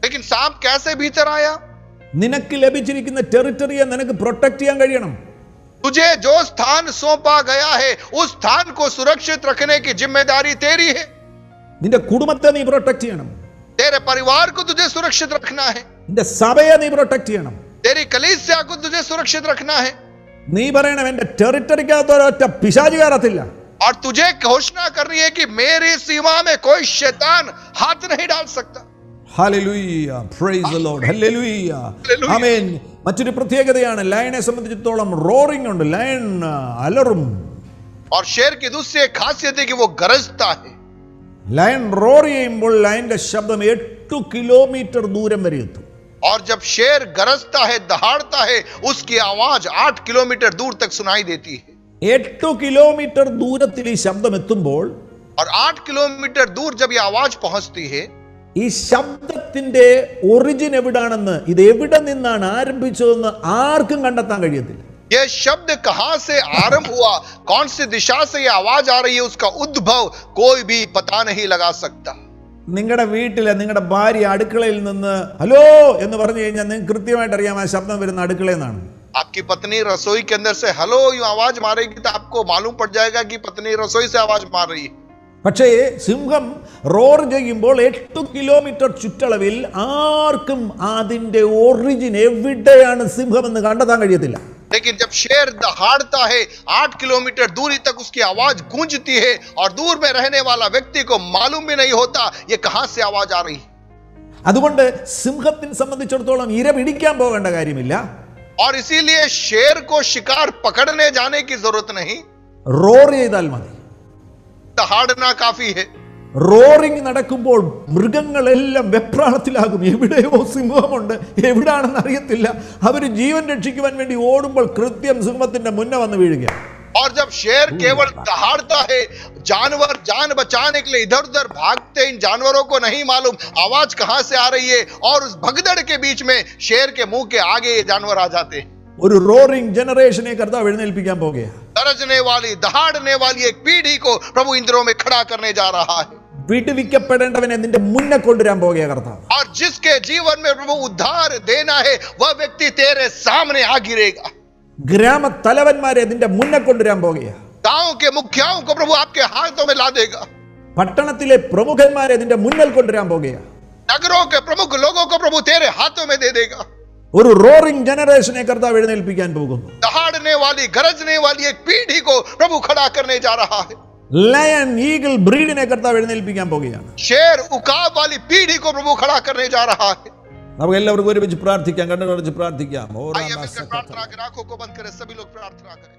लेकिन सांप कैसे भीतर आया? നിനക്ക് ലഭിച്ചിരിക്കുന്ന ടെറിറ്ററിയെ നിനക്ക് പ്രൊട്ടക്ട് ചെയ്യാൻ കഴിയണം. तुझे जो स्थान सौंपा गया है, उस स्थान को सुरक्षित रखने की जिम्मेदारी तेरी है. നിന്റെ കുടുംബത്തെ നീ പ്രൊട്ടക്ട് ചെയ്യണം. तेरे परिवार को तुझे सुरक्षित रखना है. നിന്റെ സഭയെ നീ പ്രൊട്ടക്ട് ചെയ്യണം. तेरी कलीसिया को तुझे सुरक्षित रखना है. നീ പറയണം, എന്റെ ടെറിറ്ററിക്കകത്ത് ഒരൊറ്റ പിശാച് കയറത്തില്ല. और तुझे घोषणा करनी है कि मेरी सीमा में कोई शैतान हाथ नहीं डाल सकता. Hallelujah, praise the Lord, hallelujah, amen. മറ്റൊരു പ്രത്യേകതയാണ്, ലയനെ സംബന്ധിച്ചിടത്തോളം റോറിംഗ് ഉണ്ട്. ലയൺ അലറും. और शेर की दूसरी एक खासियत है कि वो गरजता है. ലയൺ റോർ ചെയ്യുമ്പോൾ ലയന്റെ ശബ്ദം 8 കിലോമീറ്റർ ദൂരം വരെ എത്തും. और जब शेर गरजता है, दहाड़ता है, उसकी आवाज 8 किलोमीटर दूर तक सुनाई देती है. 8 കിലോമീറ്റർ ദൂരത്തിൽ ഈ ശബ്ദം എത്തുമ്പോൾ, और 8 किलोमीटर दूर जब ये आवाज पहुंचती है, ഈ ശബ്ദത്തിന്റെ ഒറിജിൻ എവിടാണെന്ന്, ഇത് എവിടെ നിന്നാണ് ആരംഭിച്ചതെന്ന് ആർക്കും കണ്ടെത്താൻ കഴിയത്തില്ല. ये शब्द कहां से आरंभ हुआ, कौन सी दिशा से ये आवाज आ रही है, उसका उद्भव कोई भी पता नहीं लगा सकता. നിങ്ങളുടെ വീട്ടിലെ നിങ്ങളുടെ ഭാര്യ അടുക്കളയിൽ നിന്ന് ഹലോ എന്ന് പറഞ്ഞു കഴിഞ്ഞാൽ നിങ്ങൾക്ക് കൃത്യമായിട്ട് അറിയാം ആ ശബ്ദം വരുന്ന അടുക്കളയിൽ നിന്നാണ്. आपकी पत्नी रसोई के अंदर से हेलो यूं आवाज मारेगी तो आपको मालूम पड़ जाएगा कि पत्नी रसोई से आवाज मार रही है. പക്ഷേ സിംഹം റോർ ചെയ്യുമ്പോൾ 8 കിലോമീറ്റർ ചുറ്റളവിൽ ആർക്കും അതിന്റെ ഒറിജിൻ എവിടെയാണ് സിംഹം എന്ന് കണ്ടെത്താൻ കഴിയത്തില്ല. लेकिन जब शेर दहाड़ता है, 8 किलोमीटर दूरी तक उसकी आवाज गूंजती है और दूर में रहने वाला व्यक्ति को मालूम भी नहीं होता ये कहां से आवाज आ रही है. അതുകൊണ്ട് സിംഹത്തിനെ സംബന്ധിച്ചിടത്തോളം ഇര പിടിക്കാൻ പോകേണ്ട കാര്യമില്ല. और इसीलिए शेर को शिकार पकड़ने जाने की जरूरत नहीं, റോർ ചെയ്താൽ മതി. दहाड़ना काफी है. റോറിംഗ് നടക്കുമ്പോൾ മൃഗങ്ങളെല്ലാം വെപ്രാളത്തിലാകും. എവിടെയോ സിംഹമുണ്ട്, എവിടാണെന്ന് അറിയത്തില്ല. അവർ ജീവൻ രക്ഷിക്കുവാൻ വേണ്ടി ഓടുമ്പോൾ കൃത്യം സിംഹത്തിന്റെ മുന്നേ വന്ന് വീഴുക. और जब शेर केवल दहाड़ता है, जानवर जान बचाने के लिए इधर उधर भागते, इन जानवरों को नहीं मालूम आवाज कहां से आ रही है, और उस भगदड़ के बीच में शेर के मुंह के आगे ये जानवर आ जाते हैं. ഒരു റോറിംഗ് ജനറേഷനെ കർത്താവ് എഴുന്നേൽപ്പിക്കാൻ പോകുകയാണ്. गरजने वाली, दहाड़ने वाली एक पीढ़ी को प्रभु इन दिनों में खड़ा करने जा रहा है. വിടുവിക്കപ്പെടേണ്ടവനെ നിന്റെ മുന്നേ കൊണ്ടുവരാൻ പോകുക കർത്താവ്. और जिसके जीवन में प्रभु उद्धार देना है, वह व्यक्ति तेरे सामने आ गिरेगा. ഗ്രാമ തലവന്മാരെ നിന്റെ മുന്നേ കൊണ്ടുവരാൻ പോകുക. गांव के मुखियाओं को प्रभु आपके हाथों में ला देगा. പട്ടണത്തിലെ പ്രമുഖന്മാരെ നിന്റെ മുന്നിൽ കൊണ്ടുവരാൻ പോകുക. नगरों के प्रमुख लोगों को प्रभु तेरे हाथों में दे देगा. ഒരു റോറിംഗ് ജനറേഷനെ കർത്താവ് എഴുന്നേൽപ്പിക്കാൻ പോകുന്നു. दहाड़ने वाली, गरजने वाली एक पीढ़ी को प्रभु खड़ा करने जा रहा है. ലയൺ ഈഗിൾ ബ്രീഡിനെ കർത്താവ് എഴുന്നേൽപ്പിക്കാൻ പോകുകയാണ്. शेर उकाब वाली पीढ़ी को प्रभु खड़ा करने जा रहा है. നമുക്ക് എല്ലാവർക്കും ഒരുമിച്ച് പ്രാർത്ഥിക്കാം, കണ്ണുകളടച്ച് പ്രാർത്ഥിക്കാം. आइए मिलकर प्रार्थना करें, आंखों को बंद करें, सभी लोग प्रार्थना करें.